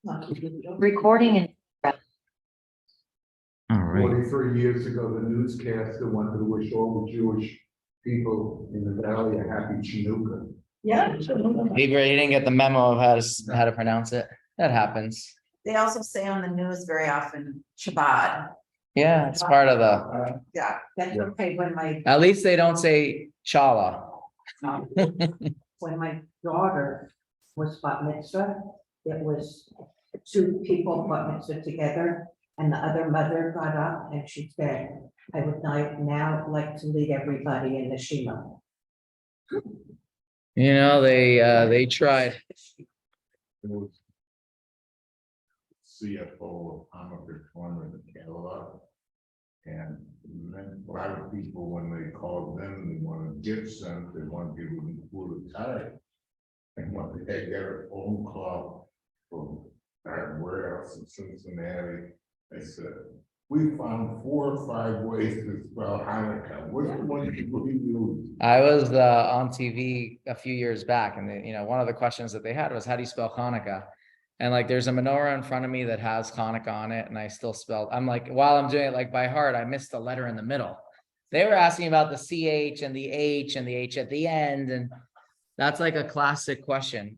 Recording and All right. 43 years ago, the newscaster wanted to wish all the Jewish people in the valley a happy Chanukah. Yeah. He didn't get the memo of how to pronounce it. That happens. They also say on the news very often Shabbat. Yeah, it's part of the. Yeah, that's okay. At least they don't say chala. When my daughter was bat mitzvah, it was two people bat mitzvah together, and the other mother got up and she said, I would now like to lead everybody in the Shema. You know, they tried. CFO of Chanukah Farmer in Canada. And then a lot of people, when they called them, they want to get sent, they want to give them full time. And when they get a phone call from our warehouse in Cincinnati, they said, we found 4 or 5 ways to spell Hanukkah. Which one do you use? I was on TV a few years back, and one of the questions that they had was, how do you spell Chanukah? And like, there's a menorah in front of me that has Chanukah on it, and I still spelled. I'm like, while I'm doing it like by heart, I missed the letter in the middle. They were asking about the CH and the H and the H at the end, and that's like a classic question.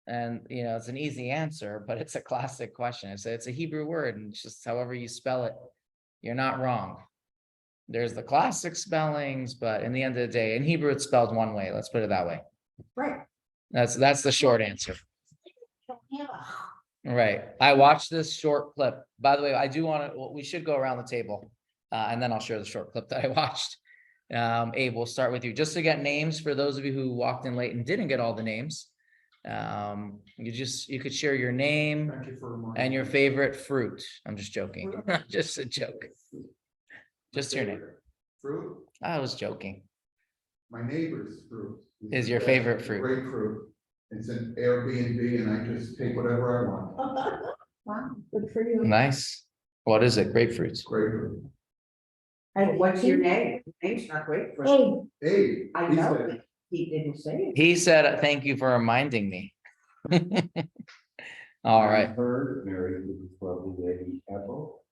And it's an easy answer, but it's a classic question. It's a Hebrew word, and it's just however you spell it, you're not wrong. There's the classic spellings, but in the end of the day, in Hebrew, it's spelled one way. Let's put it that way. Right. That's the short answer. Right. I watched this short clip. By the way, I do want to, we should go around the table and then I'll share the short clip that I watched. Abe, we'll start with you just to get names for those of you who walked in late and didn't get all the names. You could share your name and your favorite fruit. I'm just joking. Just a joke. Just your name. Fruit? I was joking. My neighbor's fruit. Is your favorite fruit? Grapefruit. It's an Airbnb and I just take whatever I want. Wow, good for you. Nice. What is it? Grapefruits. Grapefruit. And what's your name? Name's not great. Hey. I he know, said- but he didn't say it. He said, thank you for reminding me. All right. Heard, married to this lovely lady, Ethel.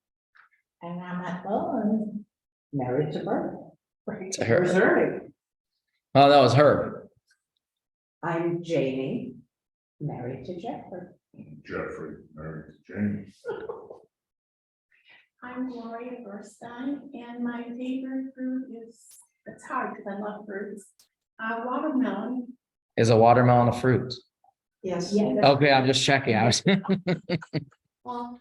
And I'm at home, married to her. To her. Missouri. Oh, that was her. I'm Jamie, married to Jeffrey. Jeffrey, married to James. I'm Gloria Burstein, and my favorite fruit is, it's hard because I love fruits. Watermelon. Is a watermelon a fruit? Yes. Okay, I'm just checking. I was. Well,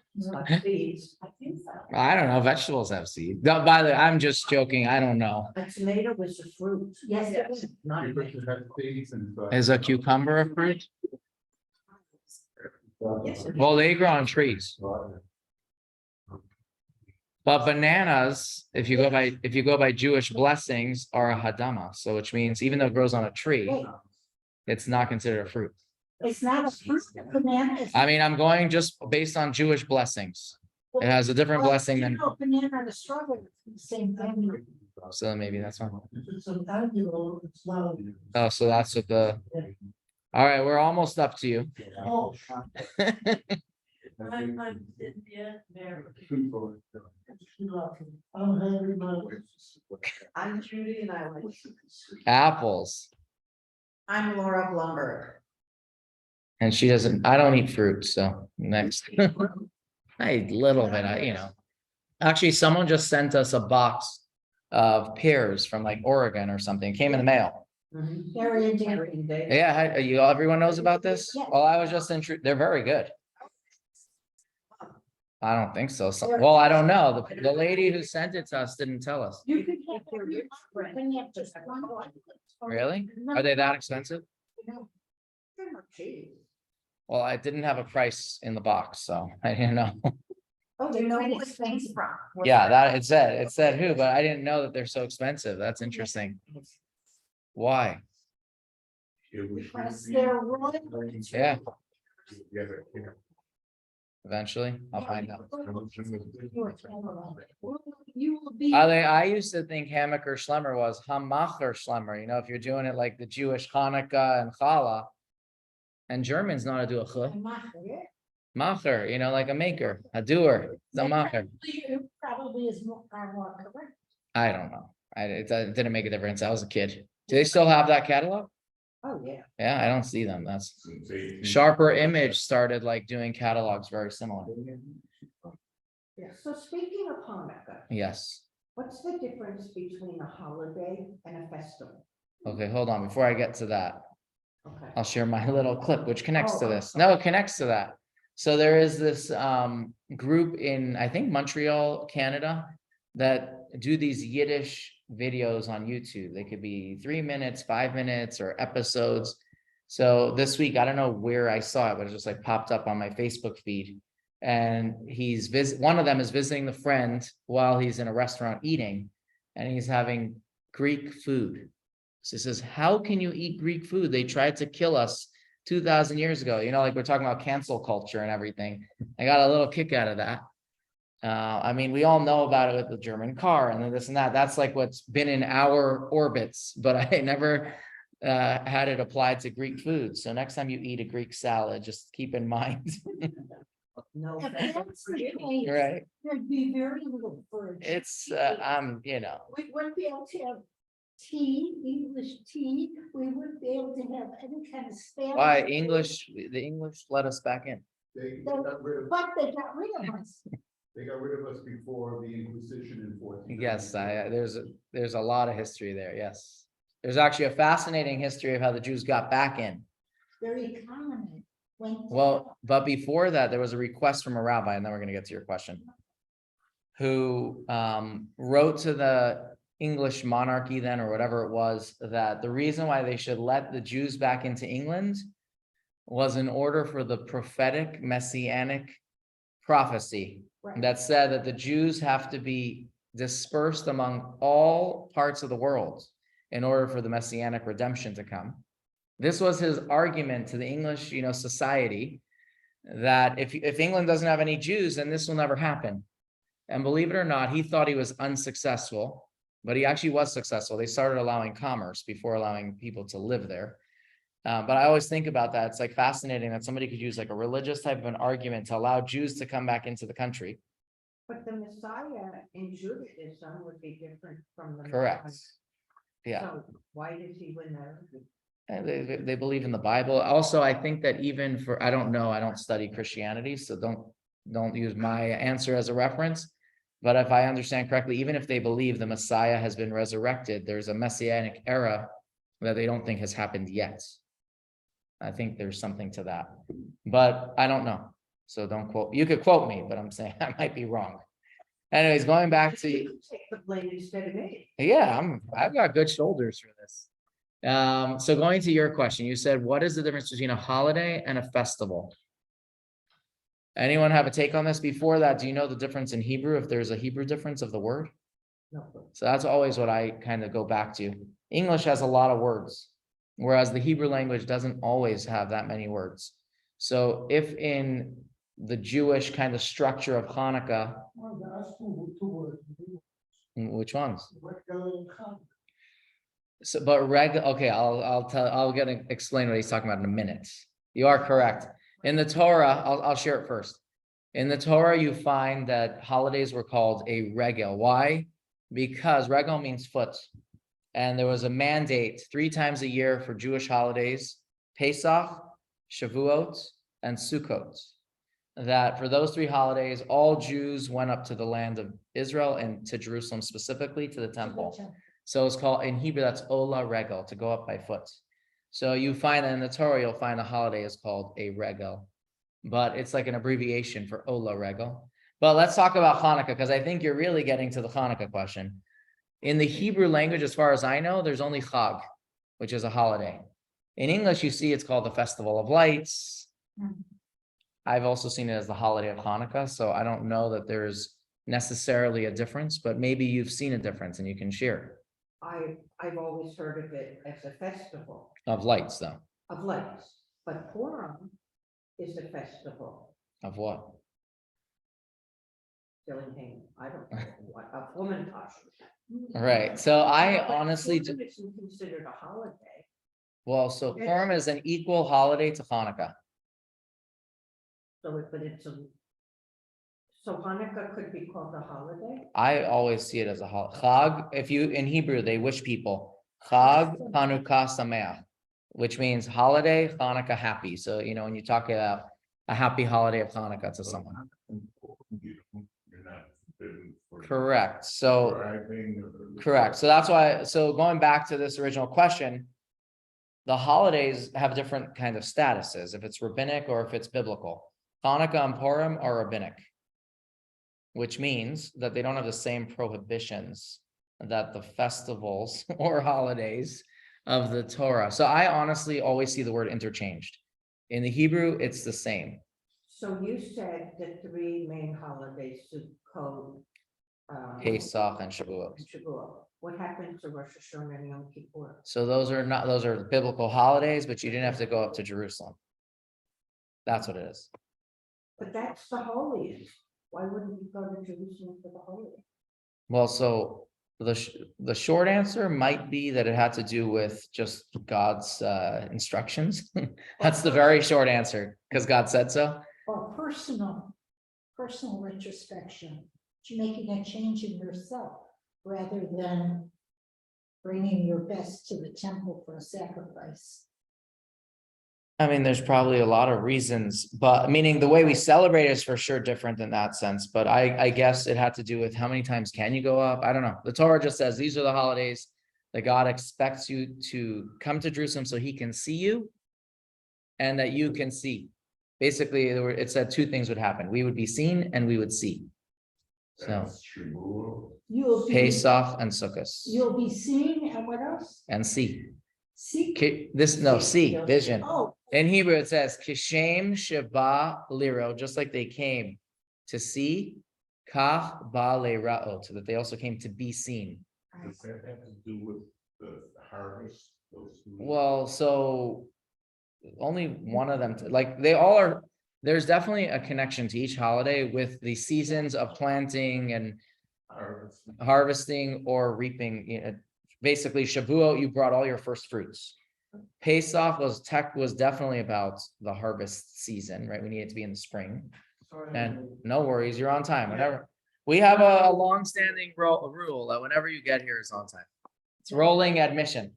Seeds. I think so. I don't know. Vegetables have seeds. No, by the way, I'm just joking. I don't know. A tomato is a fruit. Yes, it is. Not a Because it has seeds inside. Is a cucumber a fruit? Yes. Well, they grow on trees. But bananas, if you go by Jewish blessings, are a hadama. So which means even though it grows on a tree, it's not considered a fruit. It's not a fruit, banana. I mean, I'm going just based on Jewish blessings. It has a different blessing than, Banana and a strawberry, same thing. so maybe that's one. It's an annual, it's not. Oh, so that's what the, all right, we're almost up to you. Oh. I'm Cynthia Mary. I'm Judy and I like. Apples. I'm Laura Blumberg. And she doesn't, I don't eat fruit, so next. I eat a little bit, Actually, someone just sent us a box of pears from like Oregon or something. It came in the mail. Very Indian day. Yeah, everyone knows about this? Yeah. Well, I was just they're very good. I don't think so. Well, I don't know. The lady who sent it to us didn't tell us. You could get your when you have just one. Really? Are they that expensive? They're not cheap. Well, I didn't have a price in the box, so I didn't know. Oh, they know what things from. Yeah, that it said who, but I didn't know that they're so expensive. That's interesting. Why? Because they're royal. Yeah, eventually I'll find out. You will be. I used to think Hamaker Schlemmer was Hamacher Schlemmer. If you're doing it like the Jewish Hanukkah and Challah, and Germans know how to do a chut. Macher, like a maker, a doer, the macher. Probably is more correct. I don't know. It didn't make a difference. I was a kid. Do they still have that catalog? Oh, yeah. Yeah, I don't see them. That's Since 18 Sharper Image started like doing catalogs very similar. Yeah. So speaking of Hanukkah, Yes. what's the difference between a holiday and a festival? Okay, hold on. Before I get to that, Okay. I'll share my little clip, which connects to Oh, I'm this. No, it connects to that. So there is this group in, I think, Montreal, Canada, that do these Yiddish videos on YouTube. They could be 3 minutes, 5 minutes, or episodes. So this week, I don't know where I saw it, but it just like popped up on my Facebook feed. And one of them is visiting the friend while he's in a restaurant eating, and he's having Greek food. So it says, how can you eat Greek food? They tried to kill us 2,000 years ago. Like we're talking about cancel culture and everything. I got a little kick out of that. I mean, we all know about it with the German car and this and that. That's like what's been in our orbits, but I never had it applied to Greek food. So next time you eat a Greek salad, just keep in mind. No. If that's the case, Right. there'd be very little for. It's, We wouldn't be able to have tea, English tea, we wouldn't be able to have any kind of Spanish. why food, the English let us back in. They got rid of, But they got rid of us. they got rid of us before the Inquisition in 14. Yes, there's a lot of history there. Yes. There's actually a fascinating history of how the Jews got back in. Their economy went down. Well, but before that, there was a request from a rabbi, and then we're going to get to your question, who wrote to the English monarchy then, or whatever it was, that the reason why they should let the Jews back into England was in order for the prophetic messianic prophecy that said that the Jews have to be dispersed among all parts of the world in order for the messianic redemption to come. This was his argument to the English, society, that if England doesn't have any Jews, then this will never happen. And believe it or not, he thought he was unsuccessful, but he actually was successful. They started allowing commerce before allowing people to live there. But I always think about that. It's like fascinating that somebody could use like a religious type of an argument to allow Jews to come back into the country. But the Messiah in Judaism would be different from the. Correct. Messiah. Yeah. So why did he win there? And they believe in the Bible. Also, I think that even for, I don't know, I don't study Christianity, so don't use my answer as a reference. But if I understand correctly, even if they believe the Messiah has been resurrected, there's a messianic era that they don't think has happened yet. I think there's something to that, but I don't know. So don't quote, you could quote me, but I'm saying I might be wrong. Anyways, going back to, Take the blame instead of me. yeah, I've got good shoulders for this. So going to your question, you said, what is the difference between a holiday and a festival? Anyone have a take on this? Before that, do you know the difference in Hebrew, if there's a Hebrew difference of the word? No. So that's always what I kind of go back to. English has a lot of words, whereas the Hebrew language doesn't always have that many words. So if in the Jewish kind of structure of Chanukah, which ones? So, but okay, I'll explain what he's talking about in a minute. You are correct. In the Torah, I'll share it first. In the Torah, you find that holidays were called a regel. Why? Because regel means foot. And there was a mandate 3 times a year for Jewish holidays, Pesach, Shavuot, and Sukkot. That for those 3 holidays, all Jews went up to the land of Israel and to Jerusalem specifically, to the temple. So it's called, in Hebrew, that's Ola Regel, to go up by foot. So you find that in the Torah, you'll find the holiday is called a regel, but it's like an abbreviation for Ola Regel. But let's talk about Chanukah, because I think you're really getting to the Chanukah question. In the Hebrew language, as far as I know, there's only Chag, which is a holiday. In English, you see it's called the Festival of Lights. I've also seen it as the holiday of Hanukkah, so I don't know that there's necessarily a difference, but maybe you've seen a difference and you can share. I've always heard of it as a festival Of lights, though. of lights, but Purim is a festival. Of what? Dillingham, I don't know what, a woman. Right. So I honestly, Purim isn't considered a holiday. well, so Purim is an equal holiday to Hanukkah. So Hanukkah could be called a holiday? I always see it as a Chag. If you, in Hebrew, they wish people Chag Chanukah Sameach, which means holiday, Hanukkah happy. So, when you talk about a happy holiday of Hanukkah to someone. You're not forbidden for Correct. So, driving or- correct. So that's why, so going back to this original question, the holidays have different kind of statuses, if it's rabbinic or if it's biblical. Hanukkah and Purim are rabbinic, which means that they don't have the same prohibitions that the festivals or holidays of the Torah. So I honestly always see the word interchanged. In the Hebrew, it's the same. So you said the three main holidays, Sukkot, Pesach and Shavuot. and Shavuot. What happened to Rosh Hashanah and Yom Kippur? So those are biblical holidays, but you didn't have to go up to Jerusalem. That's what it is. But that's the holiest. Why wouldn't you go to Jerusalem for the holiest? Well, so the short answer might be that it had to do with just God's instructions. That's the very short answer, because God said so. Or personal retrospection, making a change in yourself rather than bringing your best to the temple for a sacrifice. I mean, there's probably a lot of reasons, but meaning the way we celebrate is for sure different in that sense. But I guess it had to do with how many times can you go up? I don't know. The Torah just says these are the holidays that God expects you to come to Jerusalem so he can see you and that you can see. Basically, it said two things would happen. We would be seen and we would see. So That's Shavuot. You'll be, Pesach and Sukkot you'll be seeing, and what else? and see. See. See, vision. Oh, In Hebrew, it says Kishem Sheba Liro, just like they came to see, Kach Ba Le'ra'ot, so that they also came to be seen. Does that have to do with the harvest? Those who- Well, so only one of them, like they all are, there's definitely a connection to each holiday with the seasons of planting and Harvest. harvesting or reaping. Basically, Shavuot, you brought all your first fruits. Pesach was definitely about the harvest season, right? We need it to be in the spring. And no worries, you're on time. Whenever we have a long-standing rule that whenever you get here is on time. It's rolling admission.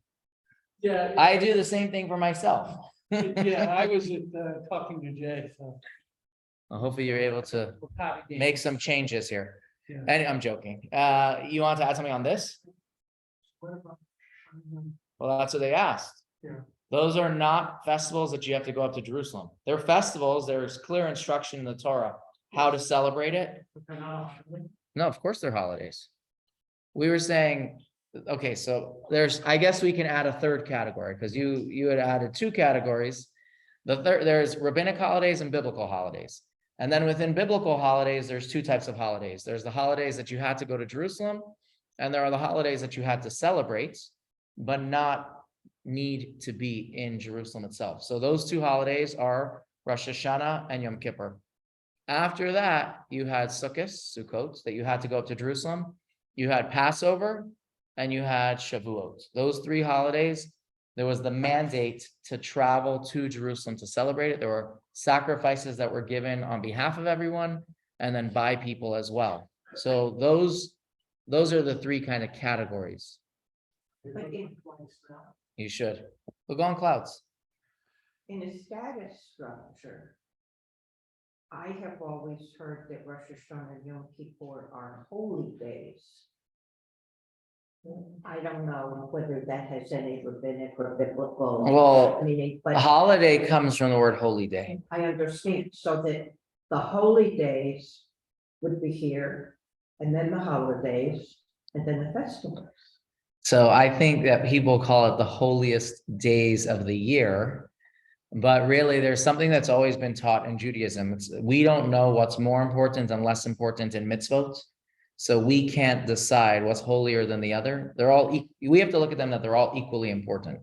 Yeah. I do the same thing for myself. Yeah, I was talking to Jay, so. Well, hopefully you're able to we'll copy game. make some changes here. Yeah. And I'm joking. You want to add something on this? What about- Well, that's what they asked. Yeah. Those are not festivals that you have to go up to Jerusalem. They're festivals. There's clear instruction in the Torah how to celebrate it. but they're not holiday? No, of course they're holidays. We were saying, okay, so I guess we can add a third category because you had added two categories. There's rabbinic holidays and biblical holidays. And then within biblical holidays, there's two types of holidays. There's the holidays that you had to go to Jerusalem, and there are the holidays that you had to celebrate, but not need to be in Jerusalem itself. So those two holidays are Rosh Hashanah and Yom Kippur. After that, you had Sukkot, that you had to go up to Jerusalem. You had Passover and you had Shavuot. Those three holidays, there was the mandate to travel to Jerusalem to celebrate it. There were sacrifices that were given on behalf of everyone and then by people as well. So those are the three kind of categories. But You should. We'll go on clouds. in a status structure, I have always heard that Rosh Hashanah and Yom Kippur are holy days. I don't know whether that has any rabbinic or biblical Well, meaning, a but holiday comes from the word holy day. I understand, so that the holy days would be here, and then the holidays, and then the festivals. So I think that people call it the holiest days of the year. But really, there's something that's always been taught in Judaism. We don't know what's more important and less important in mitzvot. So we can't decide what's holier than the other. We have to look at them that they're all equally important.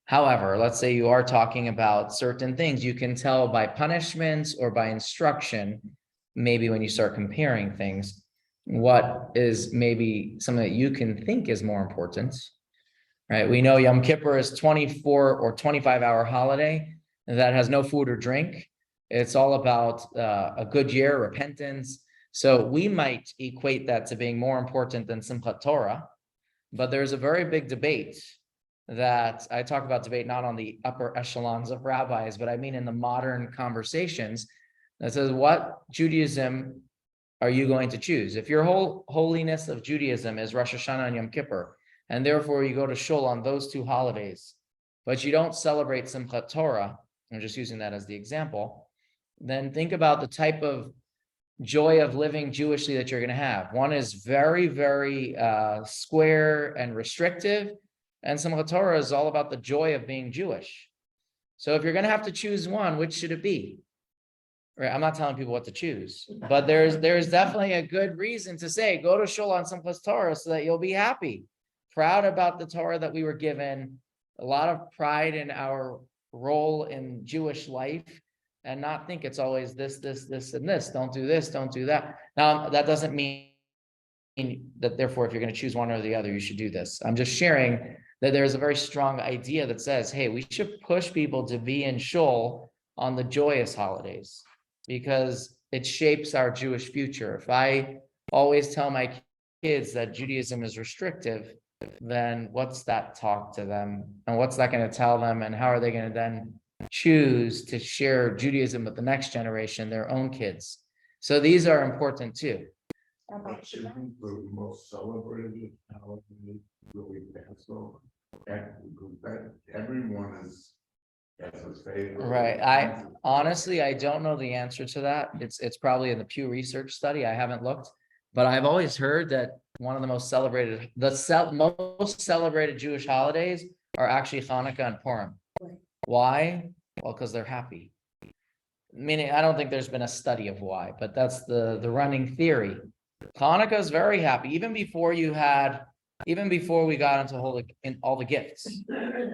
However, let's say you are talking about certain things, you can tell by punishments or by instruction, maybe when you start comparing things, what is maybe something that you can think is more important, right? We know Yom Kippur is 24 or 25-hour holiday that has no food or drink. It's all about a good year, repentance. So we might equate that to being more important than Simchat Torah, but there's a very big debate that I talk about debate not on the upper echelons of rabbis, but I mean in the modern conversations that says, what Judaism are you going to choose? If your whole holiness of Judaism is Rosh Hashanah and Yom Kippur, and therefore you go to shul on those two holidays, but you don't celebrate Simchat Torah, I'm just using that as the example, then think about the type of joy of living Jewishly that you're going to have. One is very, very square and restrictive, and Simchat Torah is all about the joy of being Jewish. So if you're going to have to choose one, which should it be? Right, I'm not telling people what to choose, but there's definitely a good reason to say, go to shul on Simchat Torah so that you'll be happy, proud about the Torah that we were given, a lot of pride in our role in Jewish life, and not think it's always this, and this. Don't do this, don't do that. Now, that doesn't mean that therefore, if you're going to choose one or the other, you should do this. I'm just sharing that there's a very strong idea that says, hey, we should push people to be in shul on the joyous holidays because it shapes our Jewish future. If I always tell my kids that Judaism is restrictive, then what's that talk to them? And what's that going to tell them? And how are they going to then choose to share Judaism with the next generation, their own kids? So these are important too. Which isn't the most celebrated holiday really Passover. That everyone is, that's his favorite. Right. I honestly, I don't know the answer to that. It's probably in the Pew Research study. I haven't looked, but I've always heard that one of the most celebrated, most celebrated Jewish holidays are actually Chanukah and Purim. Why? Well, because they're happy. Meaning, I don't think there's been a study of why, but that's the running theory. Hanukkah is very happy, even before we got into all the gifts.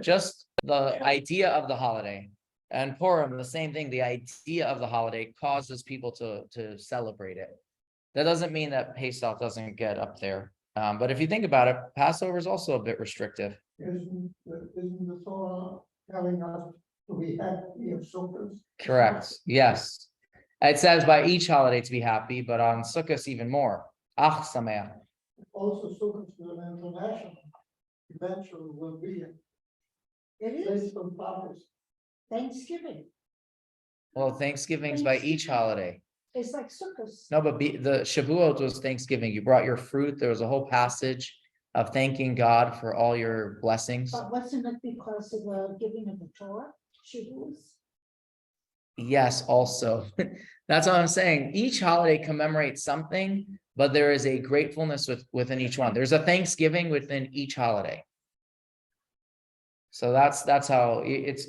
Just the idea of the holiday. And Purim, the same thing, the idea of the holiday causes people to celebrate it. That doesn't mean that Pesach doesn't get up there. But if you think about it, Passover is also a bit restrictive. Isn't the Torah telling us we have to be of Sukkot? Correct. Yes. It says by each holiday to be happy, but on Sukkot even more. Ach Sameach. Also, Sukkot is an international. Eventually will be It is based on prophecy. Thanksgiving. Well, Thanksgiving's by each holiday. It's like Sukkot. No, but the Shavuot was Thanksgiving. You brought your fruit. There was a whole passage of thanking God for all your blessings. But wasn't it because of the giving of the Torah? Shavuos? Yes, also. That's what I'm saying. Each holiday commemorates something, but there is a gratefulness within each one. There's a Thanksgiving within each holiday. So that's how it's.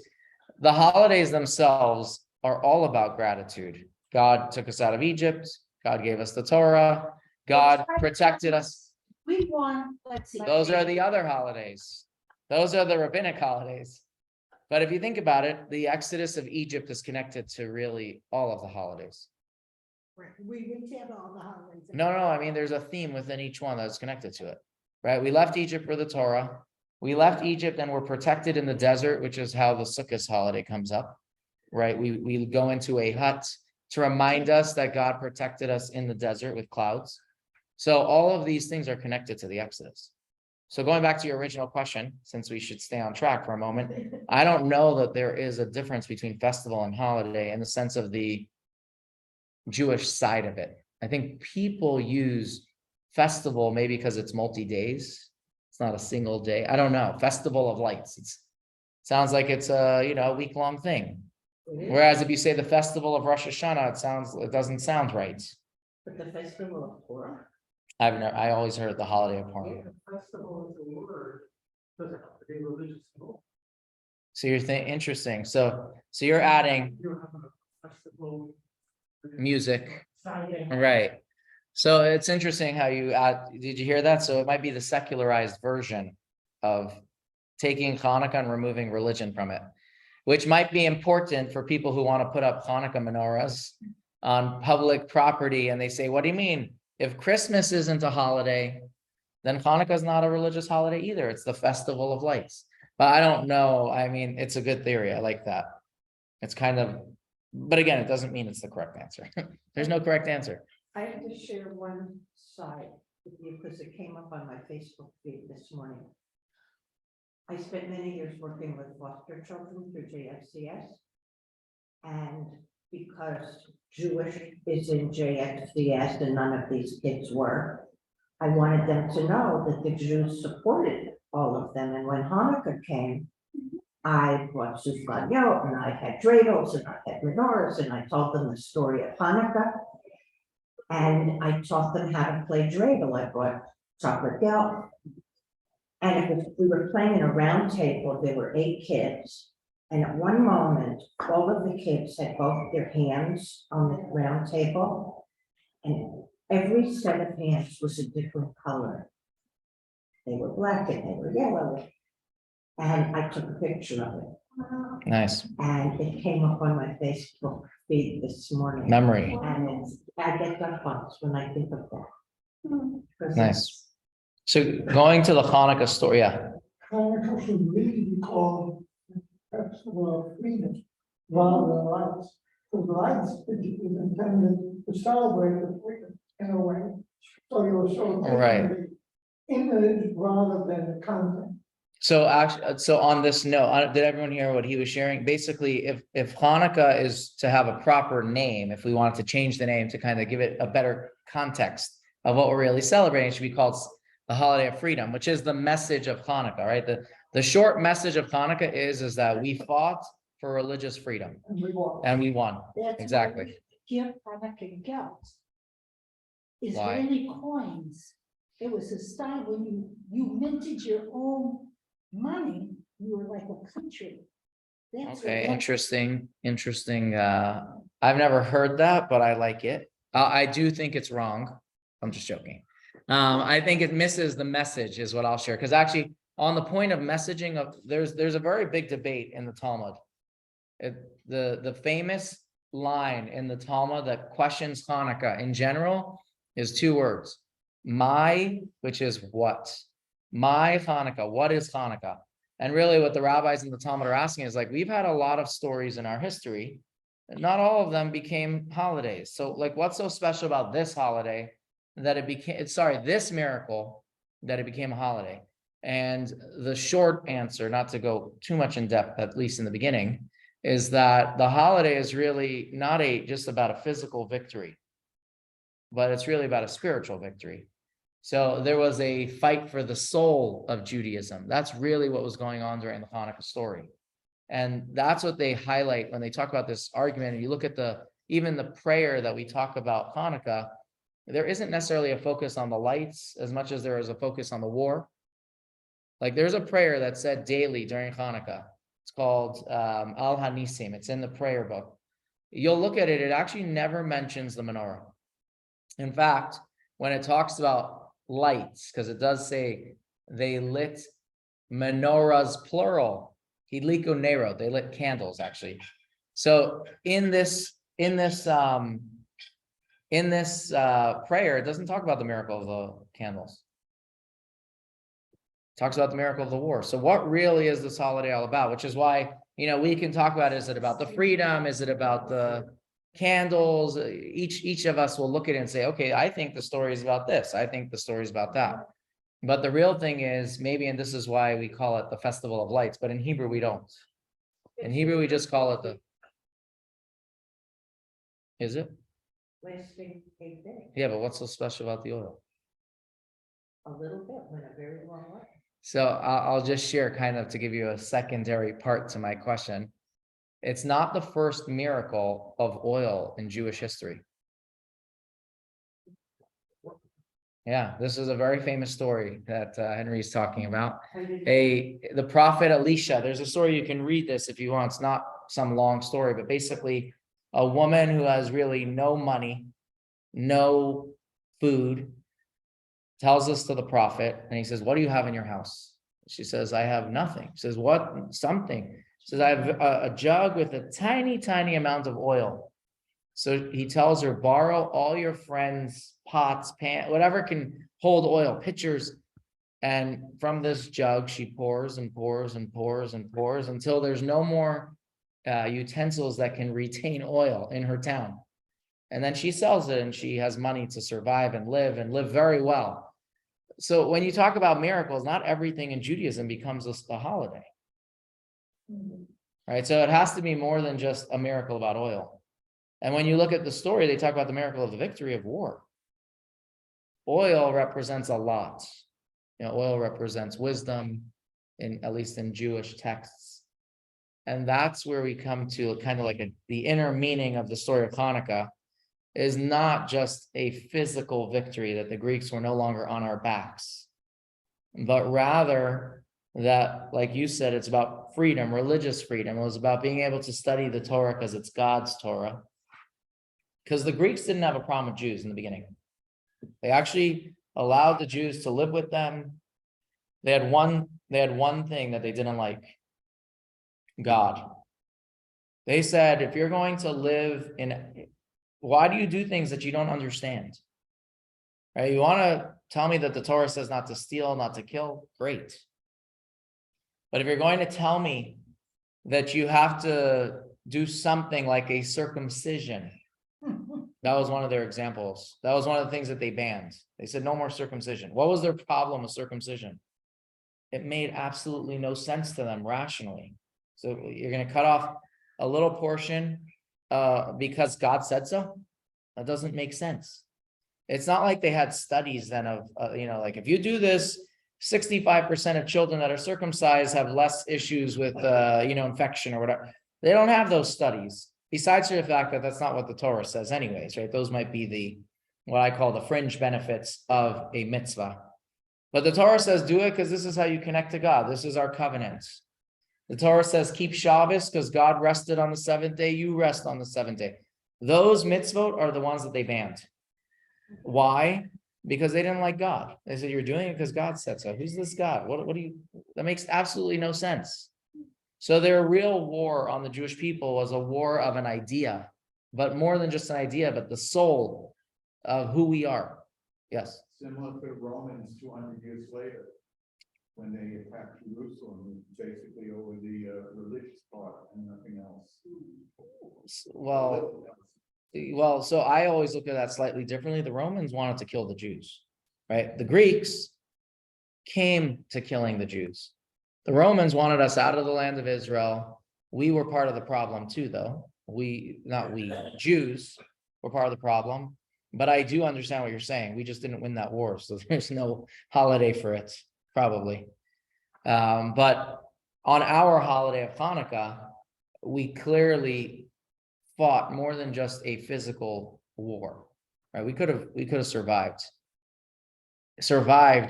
The holidays themselves are all about gratitude. God took us out of Egypt. God gave us the Torah. God protected us. We want, let's see. Those are the other holidays. Those are the rabbinic holidays. But if you think about it, the Exodus of Egypt is connected to really all of the holidays. We have all the holidays. No, I mean, there's a theme within each one that's connected to it, right? We left Egypt for the Torah. We left Egypt and we're protected in the desert, which is how the Sukkot holiday comes up, right? We go into a hut to remind us that God protected us in the desert with clouds. So all of these things are connected to the Exodus. So going back to your original question, since we should stay on track for a moment, I don't know that there is a difference between festival and holiday in the sense of the Jewish side of it. I think people use festival maybe because it's multi-days. It's not a single day. I don't know. Festival of Lights. It sounds like it's a week-long thing. Whereas if you say the festival of Rosh Hashanah, it doesn't sound right. But the festival of Torah. I always heard the holiday of Purim. Festival is a word. Doesn't have to be religious. So you're interesting. So you're adding You have a festival. music, Signing. right? So it's interesting how you add. Did you hear that? So it might be the secularized version of taking Hanukkah and removing religion from it, which might be important for people who want to put up Hanukkah menorahs on public property. And they say, what do you mean? If Christmas isn't a holiday, then Hanukkah is not a religious holiday either. It's the festival of lights. But I don't know. I mean, it's a good theory. I like that. It's kind of But again, it doesn't mean it's the correct answer. There's no correct answer. I have to share one side with you because it came up on my Facebook feed this morning. I spent many years working with foster children through JFCS. And because Jewish is in JFCS and none of these kids were, I wanted them to know that the Jews supported all of them. And when Hanukkah came, I brought sufganiyot and I had dreidels and I had menorahs and I told them the story of Hanukkah. And I taught them how to play dreidel. I brought chocolate gelt. And we were playing in a round table. There were 8 kids. And at one moment, all of the kids had both their hands on the round table. And every set of hands was a different color. They were black and they were yellow. And I took a picture of it. Nice. And it came up on my Facebook feed this morning. Memory. And I get goosebumps when I think of that. 'Cause Nice. So going to the Hanukkah story, yeah. Hanukkah should really be called Festival of Freedom, rather than lights. Because lights is intended to celebrate the freedom in a way. So you're so. Right. Image rather than the content. So actually, so on this note, did everyone hear what he was sharing? Basically, if Hanukkah is to have a proper name, if we wanted to change the name to kind of give it a better context of what we're really celebrating, it should be called the holiday of freedom, which is the message of Hanukkah, right? The short message of Hanukkah is that we fought for religious freedom And we want. and we won. That's Exactly. why we give Hanukkah gelt. Why? Israeli coins. It was a style when you minted your own money, you were like a country. That's what Okay, that- interesting. I've never heard that, but I like it. I do think it's wrong. I'm just joking. I think it misses the message is what I'll share. Because actually, on the point of messaging there's a very big debate in the Talmud. The famous line in the Talmud that questions Hanukkah in general is 2 words. My, which is what? My Hanukkah, what is Hanukkah? And really what the rabbis in the Talmud are asking is like, we've had a lot of stories in our history, and not all of them became holidays. So like, what's so special about this holiday that it became, this miracle that it became a holiday? And the short answer, not to go too much in depth, at least in the beginning, is that the holiday is really not just about a physical victory, but it's really about a spiritual victory. So there was a fight for the soul of Judaism. That's really what was going on during the Hanukkah story. And that's what they highlight when they talk about this argument. And you look at even the prayer that we talk about Hanukkah, there isn't necessarily a focus on the lights as much as there is a focus on the war. Like there's a prayer that's said daily during Hanukkah. It's called Al Hanisim. It's in the prayer book. You'll look at it, it actually never mentions the menorah. In fact, when it talks about lights, because it does say they lit menorahs, plural, hidliku nero, they lit candles actually. So in this prayer, it doesn't talk about the miracle of the candles. It talks about the miracle of the war. So what really is this holiday all about? Which is why, we can talk about, is it about the freedom? Is it about the candles? Each of us will look at it and say, okay, I think the story is about this. I think the story is about that. But the real thing is maybe, and this is why we call it the Festival of Lights, but in Hebrew, we don't. In Hebrew, we just call it is it? Lasting 8 days, Yeah, but what's so special about the oil? a little bit, went a very long way. So I'll just share kind of to give you a secondary part to my question. It's not the first miracle of oil in Jewish history. Yeah, this is a very famous story that Henry's talking about. The prophet Elisha, there's a story, you can read this if you want. It's not some long story, but basically a woman who has really no money, no food, tells this to the prophet, and he says, what do you have in your house? She says, I have nothing. He says, what? Something. She says, I have a jug with a tiny, tiny amount of oil. So he tells her, borrow all your friends' pots, pan, whatever can hold oil, pitchers. And from this jug, she pours and pours and pours and pours until there's no more utensils that can retain oil in her town. And then she sells it and she has money to survive and live very well. So when you talk about miracles, not everything in Judaism becomes a holiday. Right? So it has to be more than just a miracle about oil. And when you look at the story, they talk about the miracle of the victory of war. Oil represents a lot. Oil represents wisdom, at least in Jewish texts. And that's where we come to kind of like the inner meaning of the story of Chanukah is not just a physical victory that the Greeks were no longer on our backs, but rather that, like you said, it's about freedom, religious freedom. It was about being able to study the Torah because it's God's Torah. Because the Greeks didn't have a problem with Jews in the beginning. They actually allowed the Jews to live with them. They had one thing that they didn't like: God. They said, if you're going to live why do you do things that you don't understand? Right? You want to tell me that the Torah says not to steal, not to kill? Great. But if you're going to tell me that you have to do something like a circumcision, that was one of their examples. That was one of the things that they banned. They said no more circumcision. What was their problem with circumcision? It made absolutely no sense to them rationally. So you're going to cut off a little portion because God said so? That doesn't make sense. It's not like they had studies then of, like if you do this, 65% of children that are circumcised have less issues with, infection or whatever. They don't have those studies. Besides the fact that that's not what the Torah says anyways, right? Those might be what I call the fringe benefits of a mitzvah. But the Torah says do it because this is how you connect to God. This is our covenant. The Torah says keep Shabbos because God rested on the seventh day. You rest on the seventh day. Those mitzvot are the ones that they banned. Why? Because they didn't like God. They said you're doing it because God said so. Who's this God? What do you? That makes absolutely no sense. So their real war on the Jewish people was a war of an idea, but more than just an idea, but the soul of who we are. Yes. Similar to Romans 200 years later, when they attacked Jerusalem, basically over the religious part and nothing else. Well, so I always look at that slightly differently. The Romans wanted to kill the Jews, right? The Greeks came to killing the Jews. The Romans wanted us out of the land of Israel. We were part of the problem too, though. Jews were part of the problem. But I do understand what you're saying. We just didn't win that war, so there's no holiday for it, probably. But on our holiday of Chanukah, we clearly fought more than just a physical war, right? We could have survived,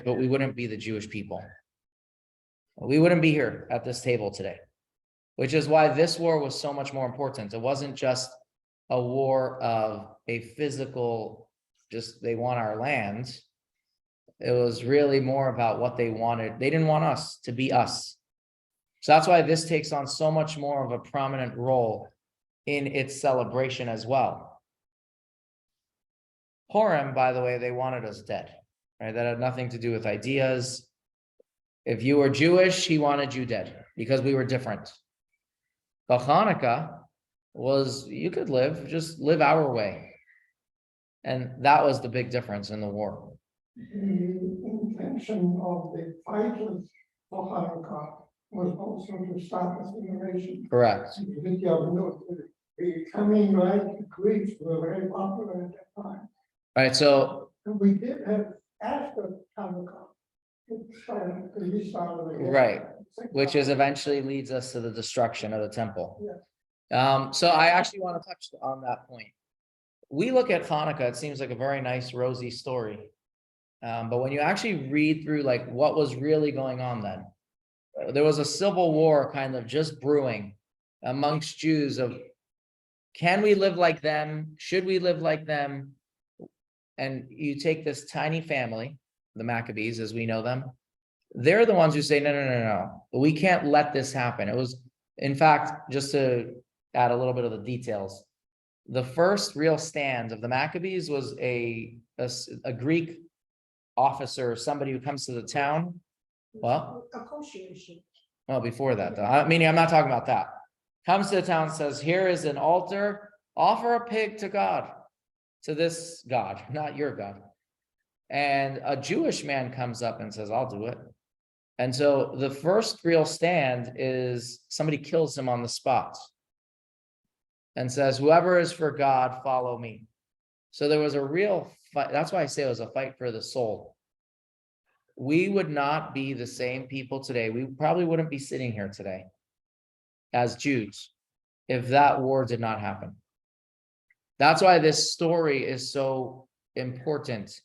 but we wouldn't be the Jewish people. We wouldn't be here at this table today, which is why this war was so much more important. It wasn't just a war of a physical, just they want our land. It was really more about what they wanted. They didn't want us to be us. So that's why this takes on so much more of a prominent role in its celebration as well. Purim, by the way, they wanted us dead, right? That had nothing to do with ideas. If you were Jewish, he wanted you dead because we were different. But Chanukah was, you could just live our way. And that was the big difference in the war. The intention of the fighters for Hanukkah was also to stop assimilation. Correct. Becoming like the Greeks were very popular at that time. Right. So And we did have after Hanukkah. Right, which is eventually leads us to the destruction of the temple. Yeah. So I actually want to touch on that point. We look at Hanukkah, it seems like a very nice, rosy story. But when you actually read through like what was really going on then, there was a civil war kind of just brewing amongst Jews of, can we live like them? Should we live like them? And you take this tiny family, the Maccabees as we know them, they're the ones who say, no, we can't let this happen. It was, in fact, just to add a little bit of the details, the first real stand of the Maccabees was a Greek officer, somebody who comes to the town. Well, Association. before that, though. I'm not talking about that. comes to the town and says, here is an altar, offer a pig to God, to this God, not your God. And a Jewish man comes up and says, I'll do it. And so the first real stand is somebody kills him on the spot and says, whoever is for God, follow me. So there was a real fight. That's why I say it was a fight for the soul. We would not be the same people today. We probably wouldn't be sitting here today as Jews if that war did not happen. That's why this story is so important.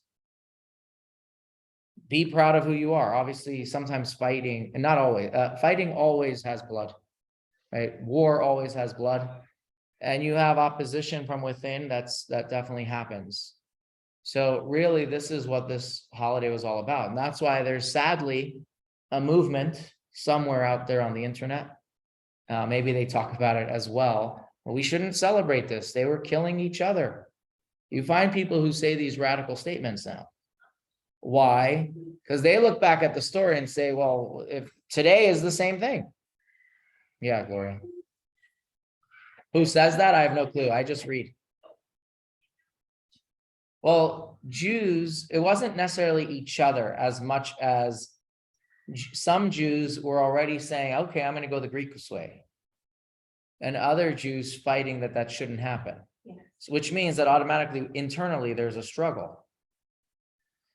Be proud of who you are. Obviously, sometimes fighting, and not always, fighting always has blood, right? War always has blood. And you have opposition from within, that definitely happens. So really, this is what this holiday was all about. And that's why there's sadly a movement somewhere out there on the internet. Maybe they talk about it as well. Well, we shouldn't celebrate this. They were killing each other. You find people who say these radical statements now. Why? Because they look back at the story and say, well, if today is the same thing. Yeah, Gloria. Who says that? I have no clue. I just read. Well, Jews, it wasn't necessarily each other as much as some Jews were already saying, okay, I'm going to go the Greek way. And other Jews fighting that shouldn't happen. Yes. Which means that automatically, internally, there's a struggle.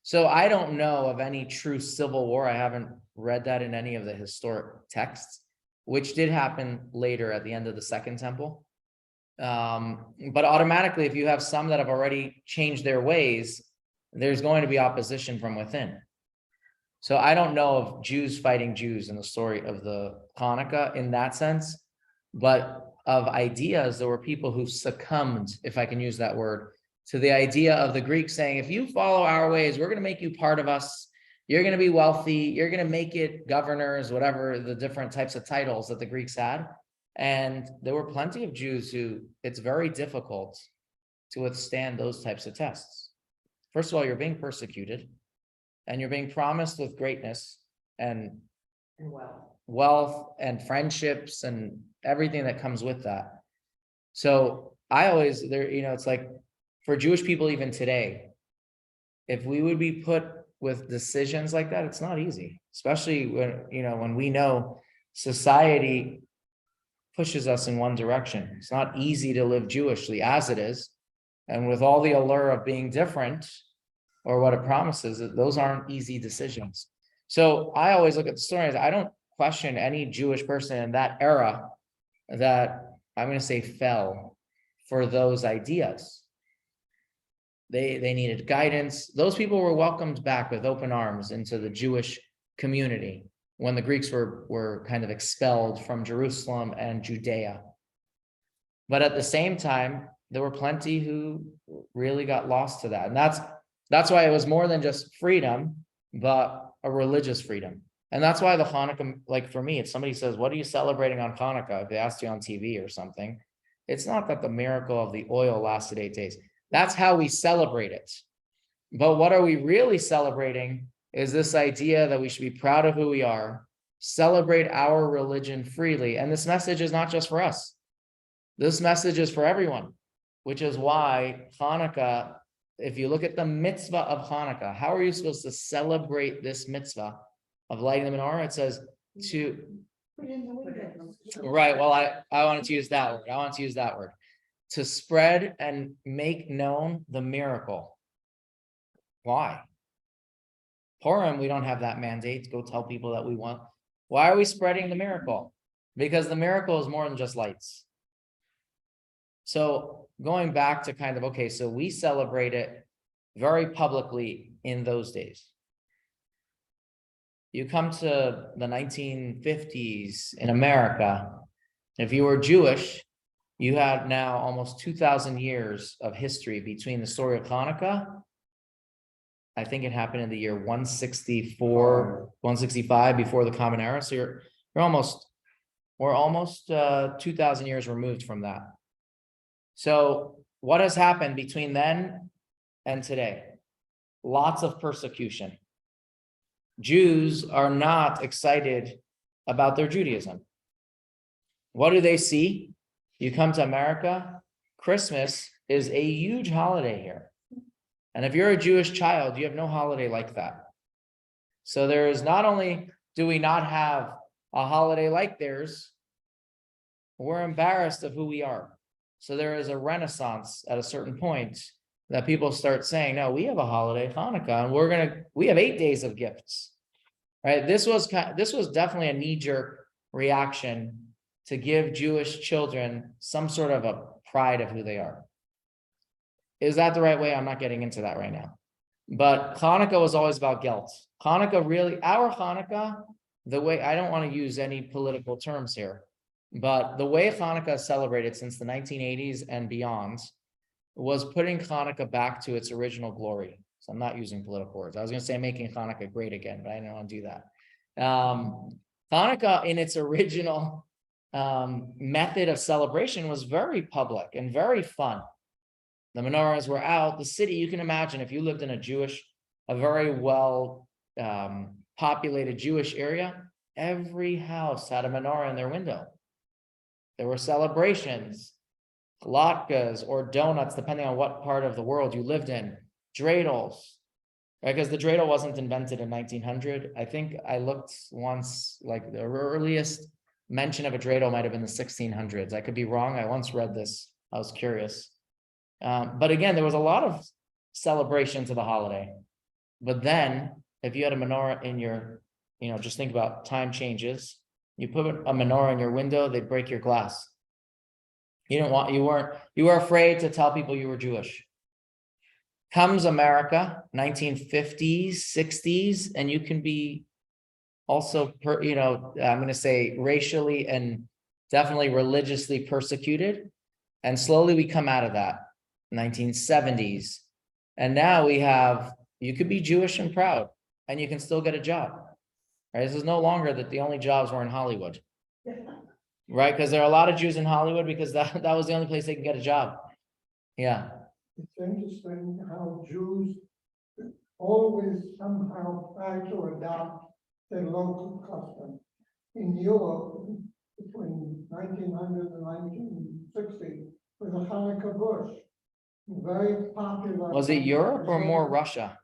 So I don't know of any true civil war. I haven't read that in any of the historic texts, which did happen later at the end of the Second Temple. But automatically, if you have some that have already changed their ways, there's going to be opposition from within. So I don't know of Jews fighting Jews in the story of the Chanukah in that sense, but of ideas, there were people who succumbed, if I can use that word, to the idea of the Greeks saying, if you follow our ways, we're going to make you part of us. You're going to be wealthy. You're going to make it governors, whatever the different types of titles that the Greeks had. And there were plenty of Jews who it's very difficult to withstand those types of tests. First of all, you're being persecuted and you're being promised with greatness and wealth and friendships and everything that comes with that. So I always, it's like for Jewish people, even today, if we would be put with decisions like that, it's not easy, especially when we know society pushes us in one direction. It's not easy to live Jewishly as it is. And with all the allure of being different or what it promises, those aren't easy decisions. So I always look at the stories. I don't question any Jewish person in that era that I'm going to say fell for those ideas. They needed guidance. Those people were welcomed back with open arms into the Jewish community when the Greeks were kind of expelled from Jerusalem and Judea. But at the same time, there were plenty who really got lost to that. And that's why it was more than just freedom, but a religious freedom. And that's why the Chanukah, like for me, if somebody says, what are you celebrating on Chanukah? If they asked you on TV or something, it's not that the miracle of the oil lasted 8 days. That's how we celebrate it. But what are we really celebrating is this idea that we should be proud of who we are, celebrate our religion freely. And this message is not just for us. This message is for everyone, which is why Chanukah, if you look at the mitzvah of Chanukah, how are you supposed to celebrate this mitzvah of lighting the menorah? It says to, Put in the windows. right, well, I wanted to use that word. To spread and make known the miracle. Why? Purim, we don't have that mandate to go tell people that we want. Why are we spreading the miracle? Because the miracle is more than just lights. So going back to kind of, okay, so we celebrate it very publicly in those days. You come to the 1950s in America, if you were Jewish, you had now almost 2,000 years of history between the story of Chanukah. I think it happened in the year 164, 165 before the Common Era. So we're almost 2,000 years removed from that. So what has happened between then and today? Lots of persecution. Jews are not excited about their Judaism. What do they see? You come to America, Christmas is a huge holiday here. And if you're a Jewish child, you have no holiday like that. So there is not only do we not have a holiday like theirs, we're embarrassed of who we are. So there is a renaissance at a certain point that people start saying, no, we have a holiday, Hanukkah, and we have 8 days of gifts, right? This was definitely a knee-jerk reaction to give Jewish children some sort of a pride of who they are. Is that the right way? I'm not getting into that right now. But Hanukkah was always about guilt. Hanukkah really, our Hanukkah, the way, I don't want to use any political terms here, but the way Hanukkah is celebrated since the 1980s and beyond was putting Hanukkah back to its original glory. So I'm not using political words. I was going to say making Hanukkah great again, but I didn't want to do that. Hanukkah in its original method of celebration was very public and very fun. The menorahs were out, the city, you can imagine if you lived in a very well populated Jewish area, every house had a menorah in their window. There were celebrations, latkes or donuts, depending on what part of the world you lived in, dreidels, right? Because the dreidel wasn't invented in 1900. I think I looked once, like the earliest mention of a dreidel might have been the 1600s. I could be wrong. I once read this. I was curious. But again, there was a lot of celebration to the holiday. But then if you had a menorah in your, just think about time changes. You put a menorah in your window, they'd break your glass. You were afraid to tell people you were Jewish. Comes America, 1950s, 60s, and you can be also, I'm going to say racially and definitely religiously persecuted. And slowly we come out of that, 1970s. And now you could be Jewish and proud, and you can still get a job. Right? This is no longer that the only jobs were in Hollywood. Right? Because there are a lot of Jews in Hollywood because that was the only place they can get a job. Yeah. It's interesting how Jews always somehow try to adopt their local custom. In Europe, between 1900 and 1960, was a Hanukkah bush. Very popular. Was it Europe or more Russia?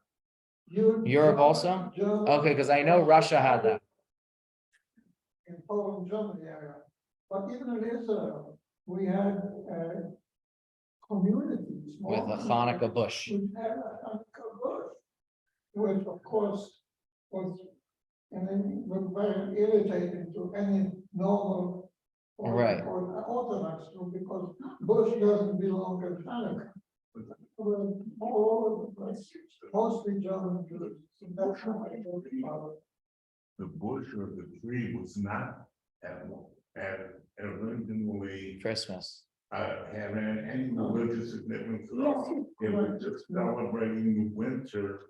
Europe also? Germany, Okay, because I know Russia had that. in Poland, Germany area. But even in Israel, we had communities. With a Hanukkah bush. We had a Hanukkah bush, which of course was very irritating to any normal Right. or Orthodox Jew, because bush doesn't belong to Hanukkah. We're all over the place, mostly German Jews. So that's how I know about it. The bush or the tree was not at originally Christmas. had any religious significance at Yes, all. It was just celebrating the winter.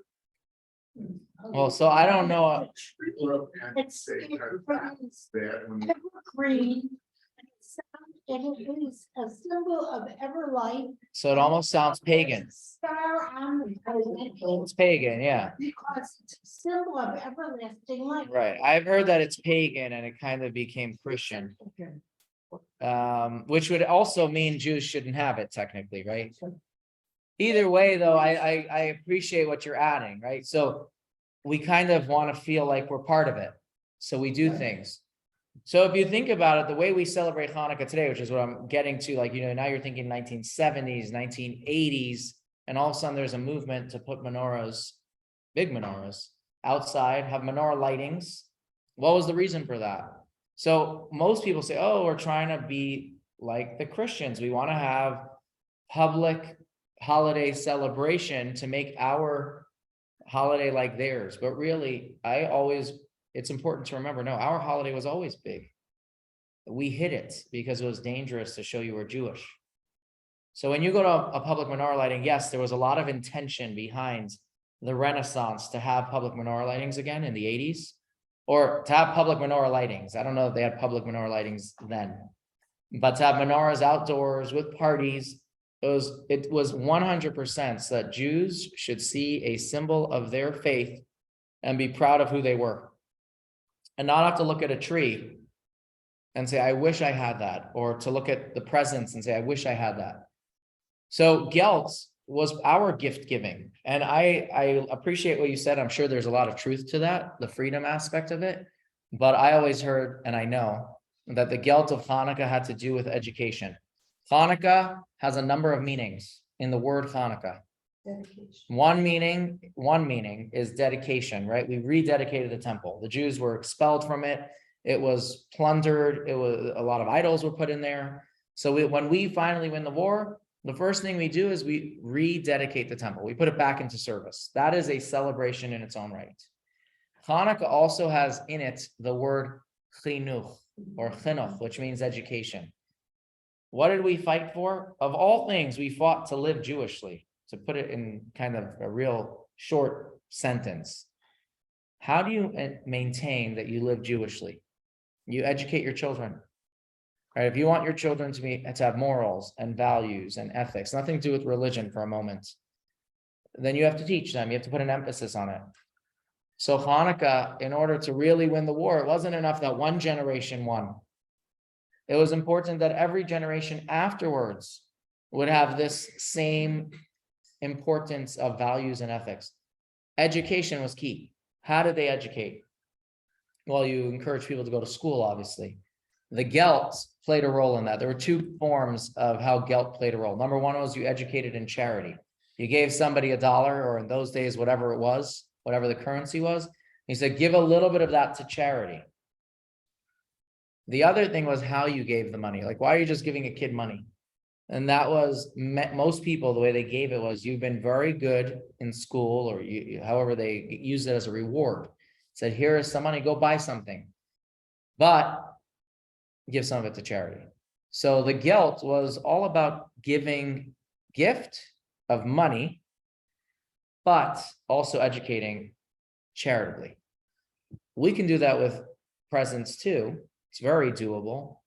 Well, so I don't know. It's That when evergreen. And it is a symbol of ever life. So it almost sounds pagan. Star on the. It's pagan, yeah. Because it's a symbol of everlasting life. Right. I've heard that it's pagan and it kind of became Christian. Which would also mean Jews shouldn't have it technically, right? Either way, though, I appreciate what you're adding, right? So we kind of want to feel like we're part of it. So we do things. So if you think about it, the way we celebrate Hanukkah today, which is what I'm getting to, like, now you're thinking 1970s, 1980s, and all of a sudden there's a movement to put menorahs, big menorahs, outside, have menorah lightings. What was the reason for that? So most people say, oh, we're trying to be like the Christians. We want to have public holiday celebration to make our holiday like theirs. But really, it's important to remember, no, our holiday was always big. We hid it because it was dangerous to show you were Jewish. So when you go to a public menorah lighting, yes, there was a lot of intention behind the Renaissance to have public menorah lightings again in the 80s, or to have public menorah lightings. I don't know if they had public menorah lightings then, but to have menorahs outdoors with parties, it was 100% that Jews should see a symbol of their faith and be proud of who they were. And not have to look at a tree and say, I wish I had that, or to look at the presents and say, I wish I had that. So gelt was our gift giving. And I appreciate what you said. I'm sure there's a lot of truth to that, the freedom aspect of it. But I always heard, and I know that the gelt of Hanukkah had to do with education. Hanukkah has a number of meanings in the word Hanukkah. Dedication. One meaning is dedication, right? We rededicated the temple. The Jews were expelled from it. It was plundered. It was a lot of idols were put in there. So when we finally win the war, the first thing we do is we rededicate the temple. We put it back into service. That is a celebration in its own right. Hanukkah also has in it the word chinuch or chinuch, which means education. What did we fight for? Of all things, we fought to live Jewishly. To put it in kind of a real short sentence, how do you maintain that you live Jewishly? You educate your children. Right? If you want your children to have morals and values and ethics, nothing to do with religion for a moment, then you have to teach them. You have to put an emphasis on it. So Hanukkah, in order to really win the war, it wasn't enough that one generation won. It was important that every generation afterwards would have this same importance of values and ethics. Education was key. How did they educate? Well, you encourage people to go to school, obviously. The gelt played a role in that. There were two forms of how gelt played a role. Number one was you educated in charity. You gave somebody $1, or in those days, whatever it was, whatever the currency was. He said, give a little bit of that to charity. The other thing was how you gave the money. Like, why are you just giving a kid money? And that was most people, the way they gave it was, you've been very good in school, or however they used it as a reward. Said, here is some money, go buy something, but give some of it to charity. So the gelt was all about giving gift of money, but also educating charitably. We can do that with presents too. It's very doable.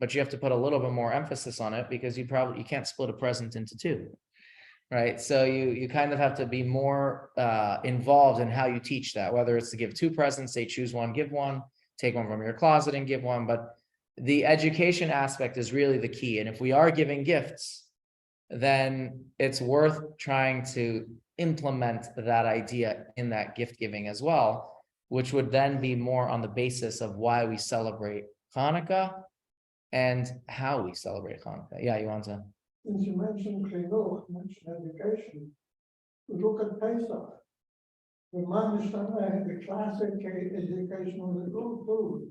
But you have to put a little bit more emphasis on it, because you can't split a present into two, right? So you kind of have to be more involved in how you teach that, whether it's to give 2 presents, say choose one, give one, take one from your closet and give one. But the education aspect is really the key. And if we are giving gifts, then it's worth trying to implement that idea in that gift giving as well, which would then be more on the basis of why we celebrate Hanukkah and how we celebrate Hanukkah. Yeah, you want to? Since you mentioned chinuch, mentioned education, look at Pesach. The Manishana had the classic education was a good food,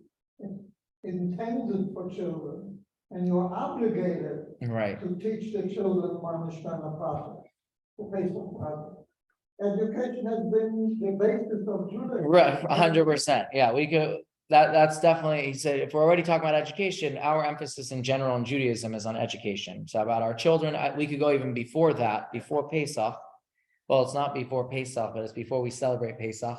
intended for children, and you're obligated Right. to teach the children Manishana process, the Pesach process. Education has been the basis of Judaism. Right, 100%. Yeah, we could. That's definitely, he said, if we're already talking about education, our emphasis in general in Judaism is on education. So about our children, we could go even before that, before Pesach. Well, it's not before Pesach, but it's before we celebrate Pesach.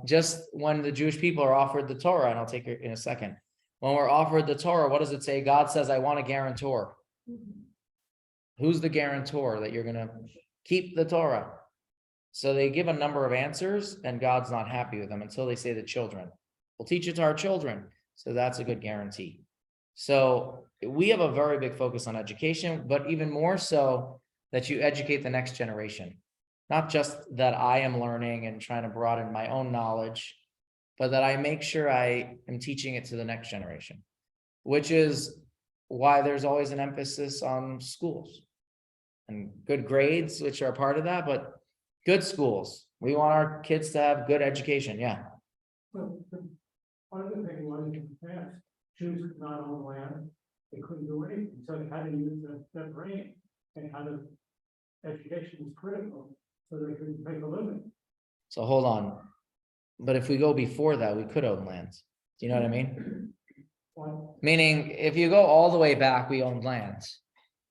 Just when the Jewish people are offered the Torah, and I'll take it in a second. When we're offered the Torah, what does it say? God says, I want a guarantor. Who's the guarantor that you're going to keep the Torah? So they give a number of answers, and God's not happy with them until they say the children. We'll teach it to our children. So that's a good guarantee. So we have a very big focus on education, but even more so that you educate the next generation. Not just that I am learning and trying to broaden my own knowledge, but that I make sure I am teaching it to the next generation, which is why there's always an emphasis on schools and good grades, which are part of that, but good schools. We want our kids to have good education. Yeah. Well, part of the thing was in the past, Jews could not own land, they couldn't do anything, so they had to use their brain, and kind of education was critical, so they could make a living. So hold on. But if we go before that, we could own lands. Do you know what I mean? Well, Meaning, if you go all the way back, we owned lands.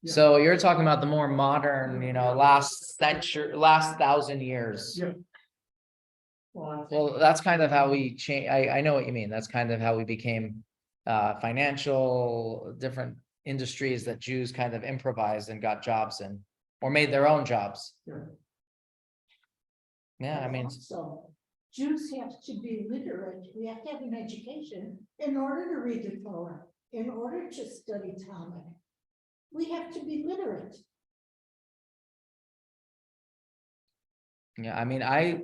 Yeah. So you're talking about the more modern, last century, last 1,000 years. yeah. Well, that's kind of how we change. I know what you mean. That's kind of how we became financial, different industries that Jews kind of improvised and got jobs in, or made their own jobs. Yeah. Yeah, I mean, So Jews have to be literate, we have to have an education in order to read the Torah, in order to study Talmud. We have to be literate. Yeah, I mean, I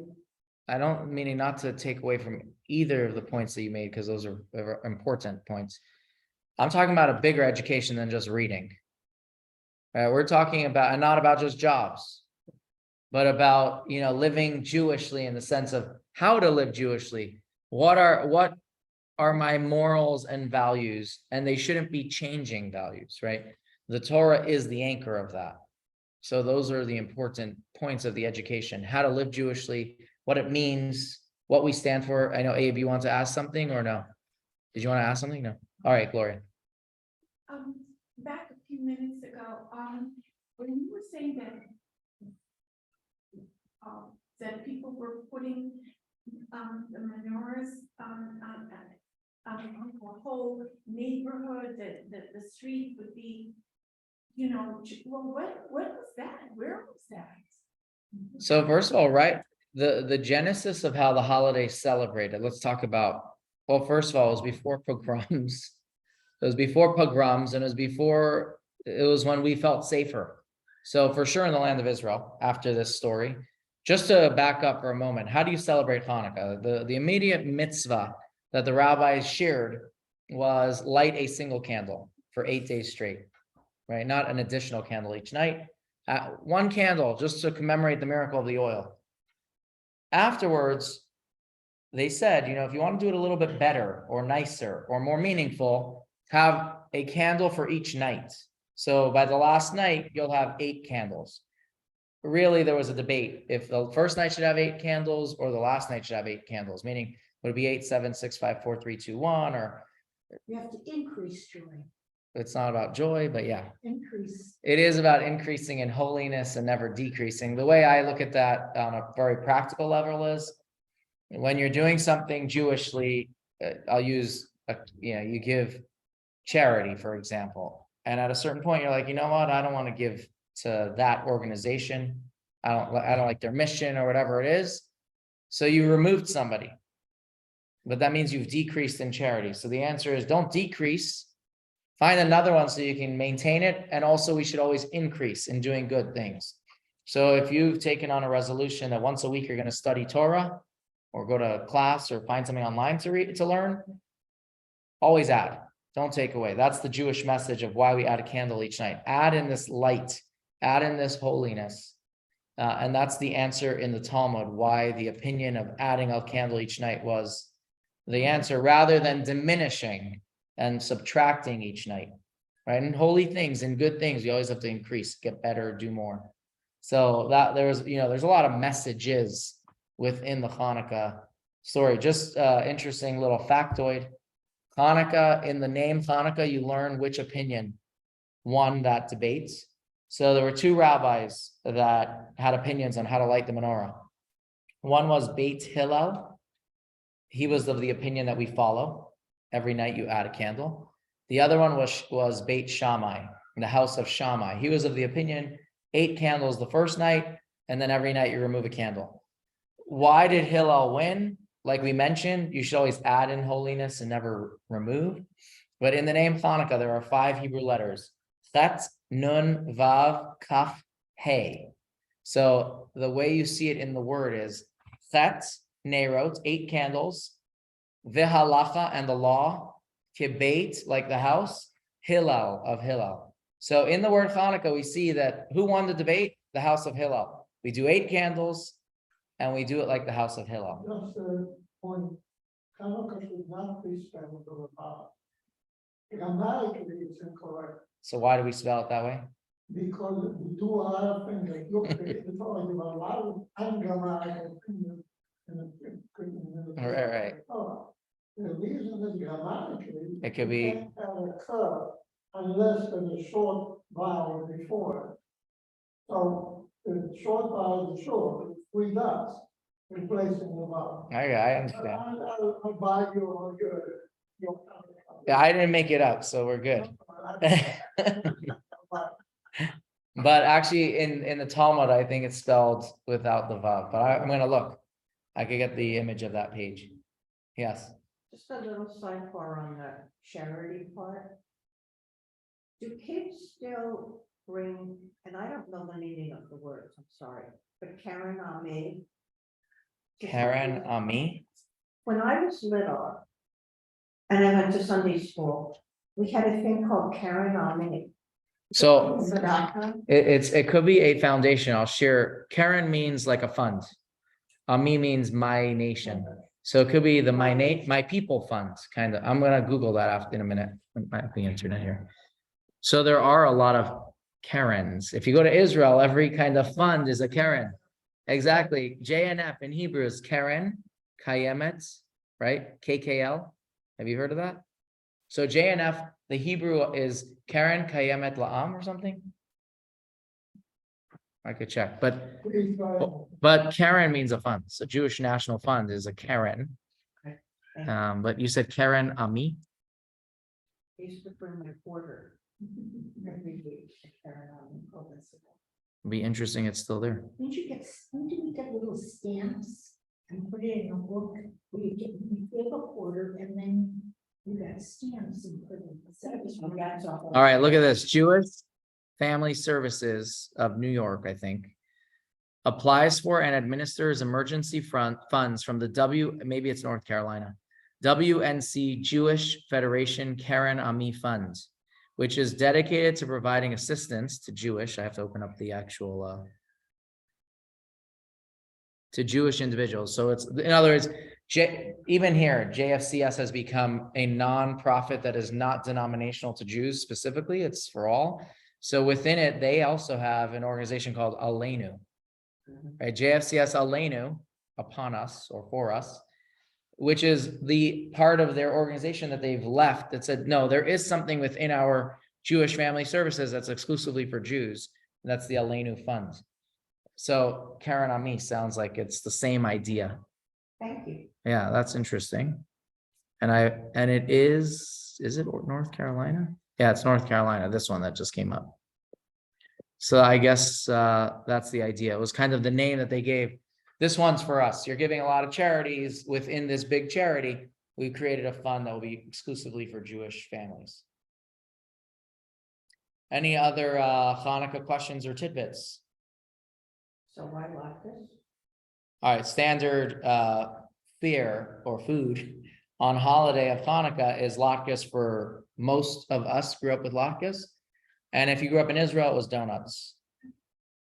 don't meaning not to take away from either of the points that you made, because those are important points. I'm talking about a bigger education than just reading. We're talking about, and not about just jobs, but about, living Jewishly in the sense of how to live Jewishly. What are my morals and values? And they shouldn't be changing values, right? The Torah is the anchor of that. So those are the important points of the education, how to live Jewishly, what it means, what we stand for. I know, Abe, you want to ask something or no? Did you want to ask something? No. All right, Gloria. Back a few minutes ago, when you were saying that that people were putting the menorahs on a whole neighborhood, that the street would be, well, when was that? Where was that? So first of all, right, the genesis of how the holiday celebrated, let's talk about, well, first of all, it was before pogroms. It was before pogroms, and it was when we felt safer. So for sure in the land of Israel, after this story, just to back up for a moment, how do you celebrate Hanukkah? The immediate mitzvah that the rabbis shared was light a single candle for 8 days straight, right? Not an additional candle each night. One candle just to commemorate the miracle of the oil. Afterwards, they said, if you want to do it a little bit better or nicer or more meaningful, have a candle for each night. So by the last night, you'll have 8 candles. Really, there was a debate if the first night should have 8 candles or the last night should have 8 candles, meaning would it be 8, 7, 6, 5, 4, 3, 2, 1, or You have to increase joy, it's not about joy, but yeah. increase. It is about increasing in holiness and never decreasing. The way I look at that on a very practical level is when you're doing something Jewishly, I'll use, you give charity, for example. And at a certain point, you're like, you know what? I don't want to give to that organization. I don't like their mission or whatever it is. So you removed somebody, but that means you've decreased in charity. So the answer is don't decrease. Find another one so you can maintain it. And also we should always increase in doing good things. So if you've taken on a resolution that once a week you're going to study Torah or go to class or find something online to learn, always add, don't take away. That's the Jewish message of why we add a candle each night. Add in this light, add in this holiness. And that's the answer in the Talmud, why the opinion of adding a candle each night was the answer rather than diminishing and subtracting each night, right? And holy things and good things, you always have to increase, get better, do more. So that there's a lot of messages within the Chanukah story. Just interesting little factoid. Hanukkah, in the name Hanukkah, you learn which opinion won that debate. So there were 2 rabbis that had opinions on how to light the menorah. One was Beit Hillel. He was of the opinion that we follow. Every night you add a candle. The other one was Beit Shammai, in the house of Shammai. He was of the opinion 8 candles the first night, and then every night you remove a candle. Why did Hillel win? Like we mentioned, you should always add in holiness and never remove. But in the name Chanukah, there are 5 Hebrew letters. Chet, Nun, Vav, Kaf, He. So the way you see it in the word is Chet, Nerot, 8 candles, V'halacha, and the law, Kibet, like the house, Hillel, of Hillel. So in the word Chanukah, we see that who won the debate? The house of Hillel. We do 8 candles, and we do it like the house of Hillel. Just a point, Chanukah should not be spelled with a vowel. Grammatically, it's incorrect, So why do we spell it that way? because we do a lot of things that look, it's always a lot of ungrammatical things. Right. The reason is grammatically. It could be- can't have a curve unless there's a short vowel before it. So the short vowel is short, 3 dots replacing the vowel. I understand. I'll buy your. Yeah, I didn't make it up, so we're good. But actually, in the Talmud, I think it's spelled without the vav. But I'm going to look. I could get the image of that page. Yes. Just a little sidebar on the charity part. Do kids still bring, and I don't know the meaning of the words, I'm sorry, but Karen Ami. Karen Ami. When I was little, and I went to Sunday school, we had a thing called Karen Ami. So Tzedakah. it could be a foundation. I'll share. Karen means like a fund. Ami means my nation. So it could be the my people fund, kind of. I'm gonna Google that after in a minute. I have the internet here. So there are a lot of Karens. If you go to Israel, every kind of fund is a Karen. Exactly. JNF in Hebrew is Karen, Kayemet, right? KKL. Have you heard of that? So JNF, the Hebrew is Karen Kayemet La'am or something. I could check, but Karen means a fund. So Jewish National Fund is a Karen. But you said Karen Ami. I used to bring my quarter. Every week to Karen Ami. Oh, that's it. It'd be interesting. It's still there. Didn't we get little stamps and put it in a book where you give a quarter and then you got stamps and put it. All right, look at this. Jewish Family Services of New York, I think, applies for and administers emergency funds from the maybe it's North Carolina, WNC Jewish Federation Karen Ami Fund, which is dedicated to providing assistance to Jewish. I have to open up the actual to Jewish individuals. So it's, in other words, even here, JFCS has become a nonprofit that is not denominational to Jews specifically. It's for all. So within it, they also have an organization called Aleinu, right? JFCS Aleinu, upon us or for us, which is the part of their organization that they've left that said, no, there is something within our Jewish Family Services that's exclusively for Jews. And that's the Aleinu Fund. So Karen Ami sounds like it's the same idea. Thank you. Yeah, that's interesting. And it is it North Carolina? Yeah, it's North Carolina, this one that just came up. So I guess that's the idea. It was kind of the name that they gave. This one's for us. You're giving a lot of charities within this big charity. We created a fund that will be exclusively for Jewish families. Any other Hanukkah questions or tidbits? So why like this? All right, standard fare or food on holiday of Hanukkah is latkes. For most of us grew up with latkes. And if you grew up in Israel, it was donuts.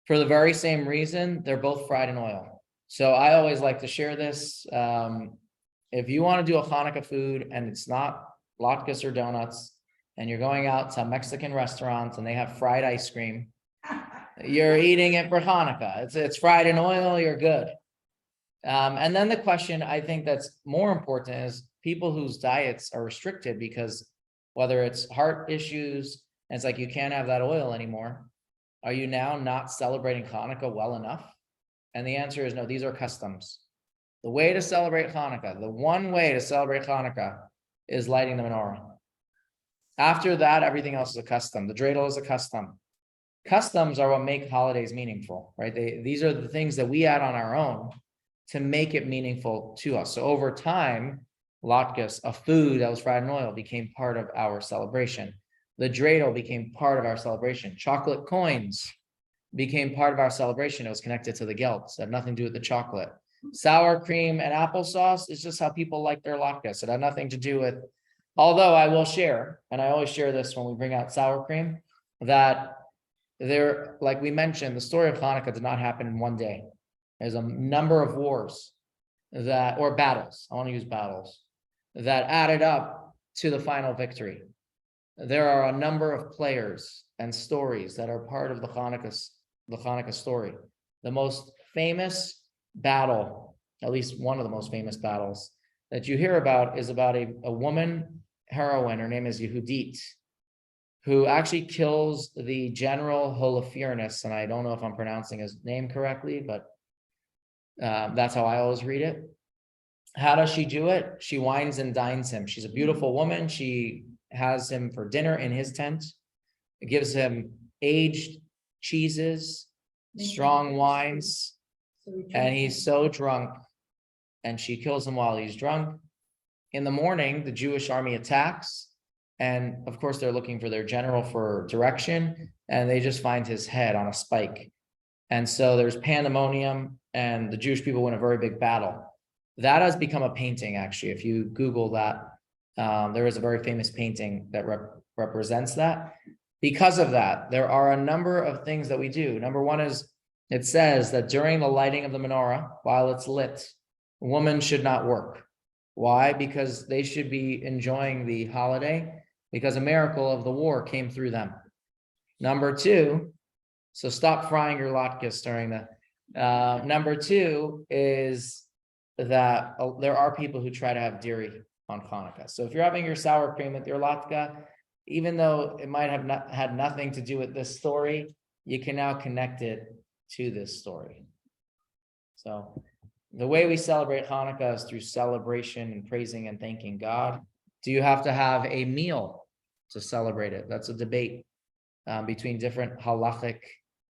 For the very same reason, they're both fried in oil. So I always like to share this. If you want to do a Hanukkah food and it's not latkes or donuts, and you're going out to a Mexican restaurant and they have fried ice cream, you're eating it for Hanukkah. It's fried in oil, you're good. And then the question I think that's more important is people whose diets are restricted because whether it's heart issues, and it's like you can't have that oil anymore. Are you now not celebrating Hanukkah well enough? And the answer is no, these are customs. The way to celebrate Hanukkah, the one way to celebrate Hanukkah is lighting the menorah. After that, everything else is a custom. The dreidel is a custom. Customs are what make holidays meaningful, right? These are the things that we add on our own to make it meaningful to us. So over time, latkes, a food that was fried in oil, became part of our celebration. The dreidel became part of our celebration. Chocolate coins became part of our celebration. It was connected to the gelt. It had nothing to do with the chocolate. Sour cream and applesauce is just how people like their latkes. It had nothing to do with, although I will share, and I always share this when we bring out sour cream, that there, like we mentioned, the story of Hanukkah did not happen in one day. There's a number of wars or battles, I want to use battles, that added up to the final victory. There are a number of players and stories that are part of the Chanukah story. The most famous battle, at least one of the most famous battles that you hear about, is about a woman heroine. Her name is Yehudit, who actually kills the general Holofernes, and I don't know if I'm pronouncing his name correctly, but that's how I always read it. How does she do it? She wines and dines him. She's a beautiful woman. She has him for dinner in his tent. It gives him aged cheeses, strong wines, and he's so drunk and she kills him while he's drunk. In the morning, the Jewish army attacks. And of course, they're looking for their general for direction, and they just find his head on a spike. And so there's pandemonium, and the Jewish people win a very big battle. That has become a painting, actually. If you Google that, there is a very famous painting that represents that. Because of that, there are a number of things that we do. Number one is, it says that during the lighting of the menorah, while it's lit, a woman should not work. Why? Because they should be enjoying the holiday, because a miracle of the war came through them. Number two, so stop frying your latkes during the. Number two is that there are people who try to have dairy on Chanukah. So if you're having your sour cream with your latke, even though it might have not had nothing to do with this story, you can now connect it to this story. So the way we celebrate Hanukkah is through celebration and praising and thanking God. Do you have to have a meal to celebrate it? That's a debate between different halachic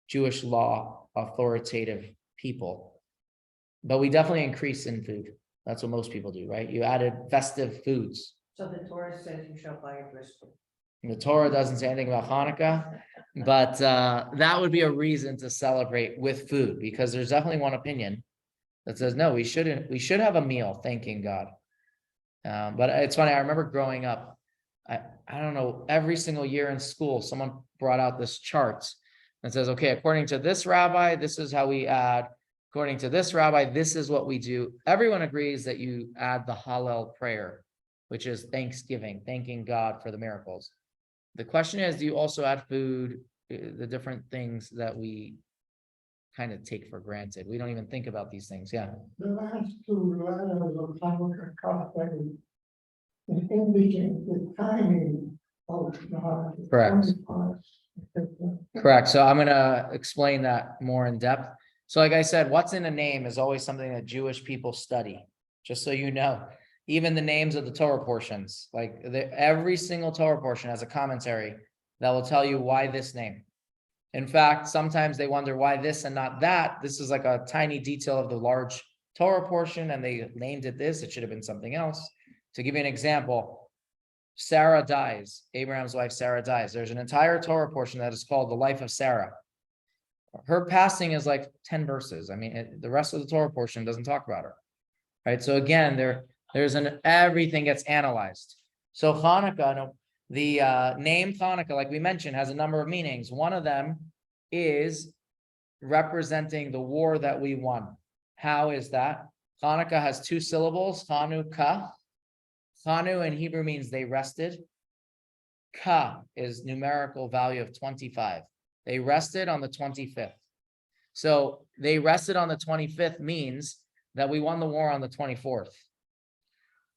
Jewish law authoritative people. But we definitely increase in food. That's what most people do, right? You added festive foods. So the Torah says you shall buy a brisket. The Torah doesn't say anything about Hanukkah, but that would be a reason to celebrate with food, because there's definitely one opinion that says, no, we shouldn't. We should have a meal thanking God. But it's funny. I remember growing up, I don't know, every single year in school, someone brought out this chart that says, okay, according to this rabbi, this is how we add. According to this rabbi, this is what we do. Everyone agrees that you add the Hallel prayer, which is thanksgiving, thanking God for the miracles. The question is, do you also add food, the different things that we kind of take for granted? We don't even think about these things. Yeah. The last two letters of Chanukah coffee indicate the timing of God. Correct. Correct. So I'm going to explain that more in depth. So like I said, what's in a name is always something that Jewish people study, just so you know. Even the names of the Torah portions, like every single Torah portion has a commentary that will tell you why this name. In fact, sometimes they wonder why this and not that. This is like a tiny detail of the large Torah portion, and they named it this. It should have been something else. To give you an example, Sarah dies. Abraham's wife Sarah dies. There's an entire Torah portion that is called the life of Sarah. Her passing is like 10 verses. I mean, the rest of the Torah portion doesn't talk about her, right? So again, everything gets analyzed. So Chanukah, the name Chanukah, like we mentioned, has a number of meanings. One of them is representing the war that we won. How is that? Chanukah has two syllables, Chanukah. Chanu in Hebrew means they rested. Ka is numerical value of 25. They rested on the 25th. So they rested on the 25th means that we won the war on the 24th.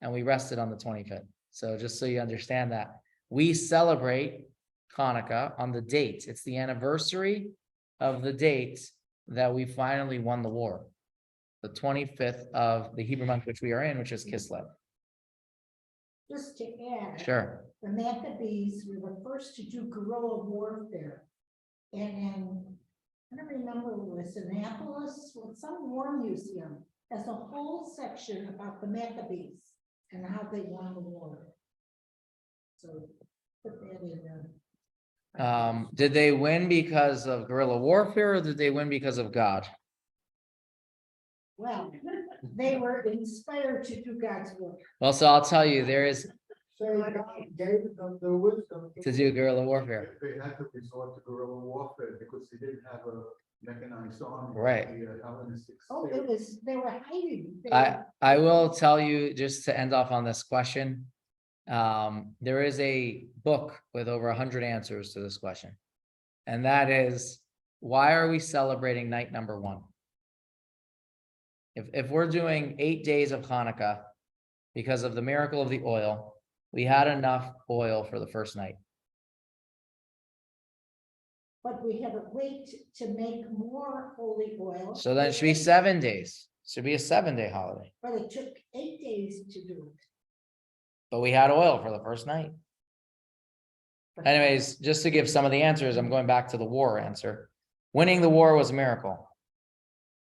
And we rested on the 25th. So just so you understand that, we celebrate Chanukah on the date. It's the anniversary of the date that we finally won the war. The 25th of the Hebrew month, which we are in, which is Kislev. Just to add. Sure. The Maccabees were the first to do guerrilla warfare. And I don't remember, it was Annapolis, or some war museum, has a whole section about the Maccabees and how they won the war. So put that in there. Did they win because of guerrilla warfare, or did they win because of God? Well, they were inspired to do God's work. Well, so I'll tell you, there is So God gave them the wisdom to do guerrilla warfare. They had to resort to guerrilla warfare because they didn't have a mechanized army. Right. The Hellenistic Oh, state. they were hiding. I will tell you, just to end off on this question, there is a book with over 100 answers to this question. And that is, why are we celebrating night number 1? If we're doing 8 days of Hanukkah because of the miracle of the oil, we had enough oil for the first night. But we had to wait to make more holy oil. So then it should be 7 days. It should be a 7-day holiday. But it took 8 days to do it. But we had oil for the first night. Anyways, just to give some of the answers, I'm going back to the war answer. Winning the war was a miracle.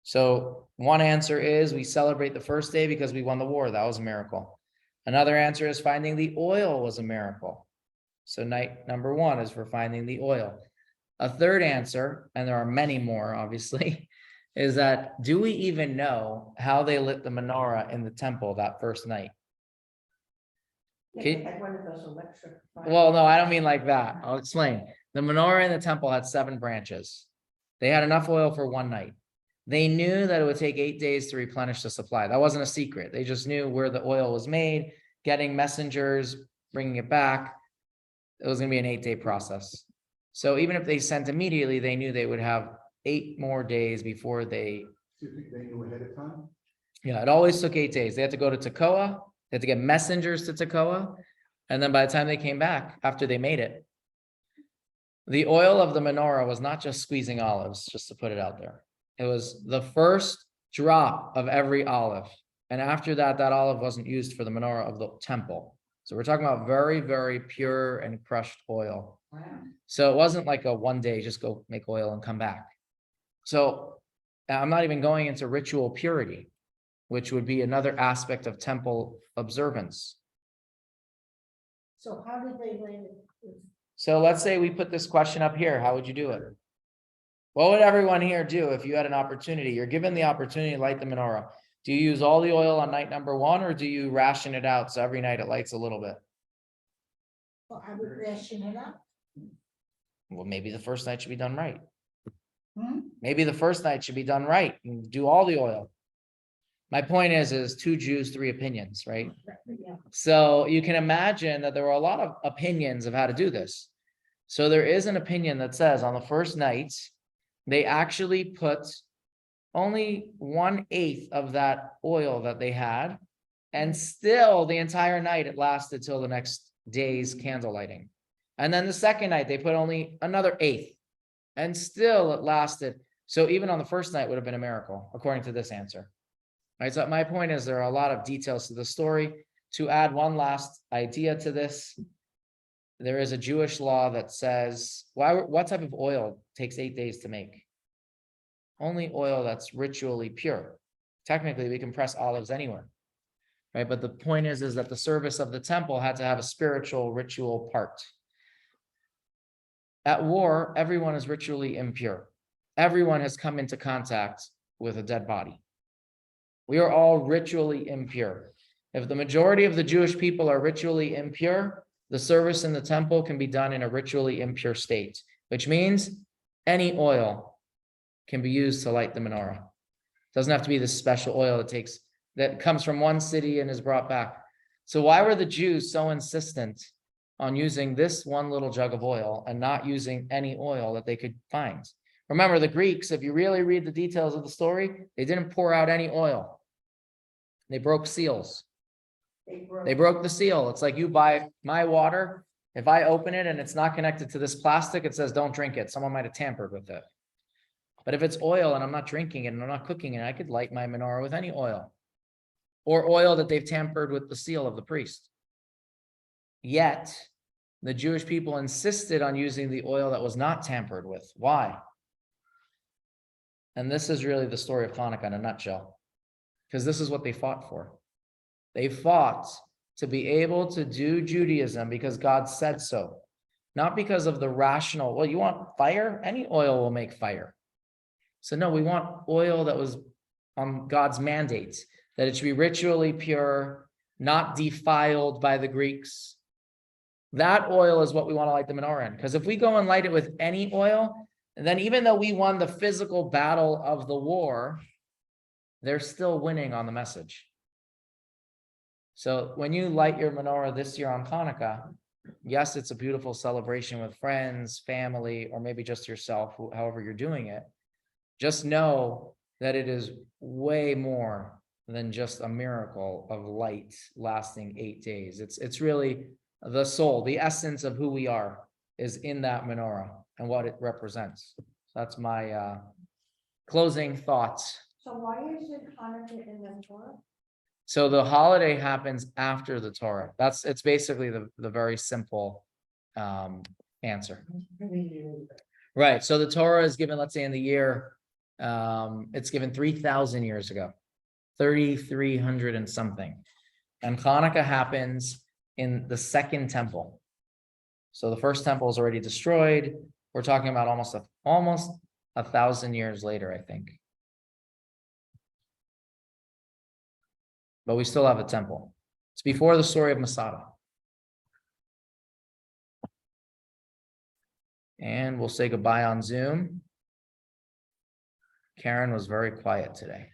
So One answer is we celebrate the first day because we won the war. That was a miracle. Another answer is finding the oil was a miracle. So night number one is for finding the oil. A third answer, and there are many more, obviously, is that do we even know how they lit the menorah in the temple that first night? Yeah, Okay. they had one of those electric. Well, no, I don't mean like that. I'll explain. The menorah in the temple had 7 branches. They had enough oil for one night. They knew that it would take 8 days to replenish the supply. That wasn't a secret. They just knew where the oil was made, getting messengers, bringing it back. It was going to be an 8-day process. So even if they sent immediately, they knew they would have 8 more days before they. Do you think they knew ahead of time? Yeah, it always took 8 days. They had to go to Tekoa. They had to get messengers to Tekoa. And then by the time they came back, after they made it, the oil of the menorah was not just squeezing olives, just to put it out there. It was the first drop of every olive. And after that, that olive wasn't used for the menorah of the temple. So we're talking about very, very pure and crushed oil. Wow. So it wasn't like a one day, just go make oil and come back. So I'm not even going into ritual purity, which would be another aspect of temple observance. So how did they lay it? So let's say we put this question up here. How would you do it? What would everyone here do if you had an opportunity? You're given the opportunity to light the menorah. Do you use all the oil on night number one, or do you ration it out so every night it lights a little bit? Well, I would ration it up. Well, maybe the first night should be done right. Hmm? Maybe the first night should be done right and do all the oil. My point is 2 Jews, 3 opinions, right? Yeah. So you can imagine that there were a lot of opinions of how to do this. So there is an opinion that says on the first night, they actually put only 1/8 of that oil that they had, and still the entire night it lasted till the next day's candle lighting. And then the second night they put only another 1/8, and still it lasted. So even on the first night would have been a miracle, according to this answer. Right. So my point is there are a lot of details to the story. To add one last idea to this, there is a Jewish law that says what type of oil takes 8 days to make? Only oil that's ritually pure. Technically, we can press olives anywhere, right? But the point is that the service of the temple had to have a spiritual ritual part. At war, everyone is ritually impure. Everyone has come into contact with a dead body. We are all ritually impure. If the majority of the Jewish people are ritually impure, the service in the temple can be done in a ritually impure state, which means any oil can be used to light the menorah. It doesn't have to be this special oil that comes from one city and is brought back. So why were the Jews so insistent on using this one little jug of oil and not using any oil that they could find? Remember, the Greeks, if you really read the details of the story, they didn't pour out any oil. They broke seals. They broke the seal. It's like you buy my water. If I open it and it's not connected to this plastic, it says don't drink it. Someone might have tampered with it. But if it's oil and I'm not drinking it and I'm not cooking it, I could light my menorah with any oil. Or oil that they've tampered with the seal of the priest. Yet, the Jewish people insisted on using the oil that was not tampered with. Why? And this is really the story of Chanukah in a nutshell, because this is what they fought for. They fought to be able to do Judaism because God said so, not because of the rational, well, you want fire? Any oil will make fire. So no, we want oil that was on God's mandates, that it should be ritually pure, not defiled by the Greeks. That oil is what we want to light the menorah in, because if we go and light it with any oil, and then even though we won the physical battle of the war, they're still winning on the message. So when you light your menorah this year on Chanukah, yes, it's a beautiful celebration with friends, family, or maybe just yourself, however you're doing it. Just know that it is way more than just a miracle of light lasting 8 days. It's really the soul, the essence of who we are is in that menorah and what it represents. So that's my closing thoughts. So why is it Hanukkah in the Torah? So the holiday happens after the Torah. It's basically the very simple answer. Right. So the Torah is given, let's say, in the year It's given 3,000 years ago, 3,300 and something. And Chanukah happens in the second temple. So the first temple is already destroyed. We're talking about almost 1,000 years later, I think. But we still have a temple. It's before the story of Masada. And we'll say goodbye on Zoom. Karen was very quiet today.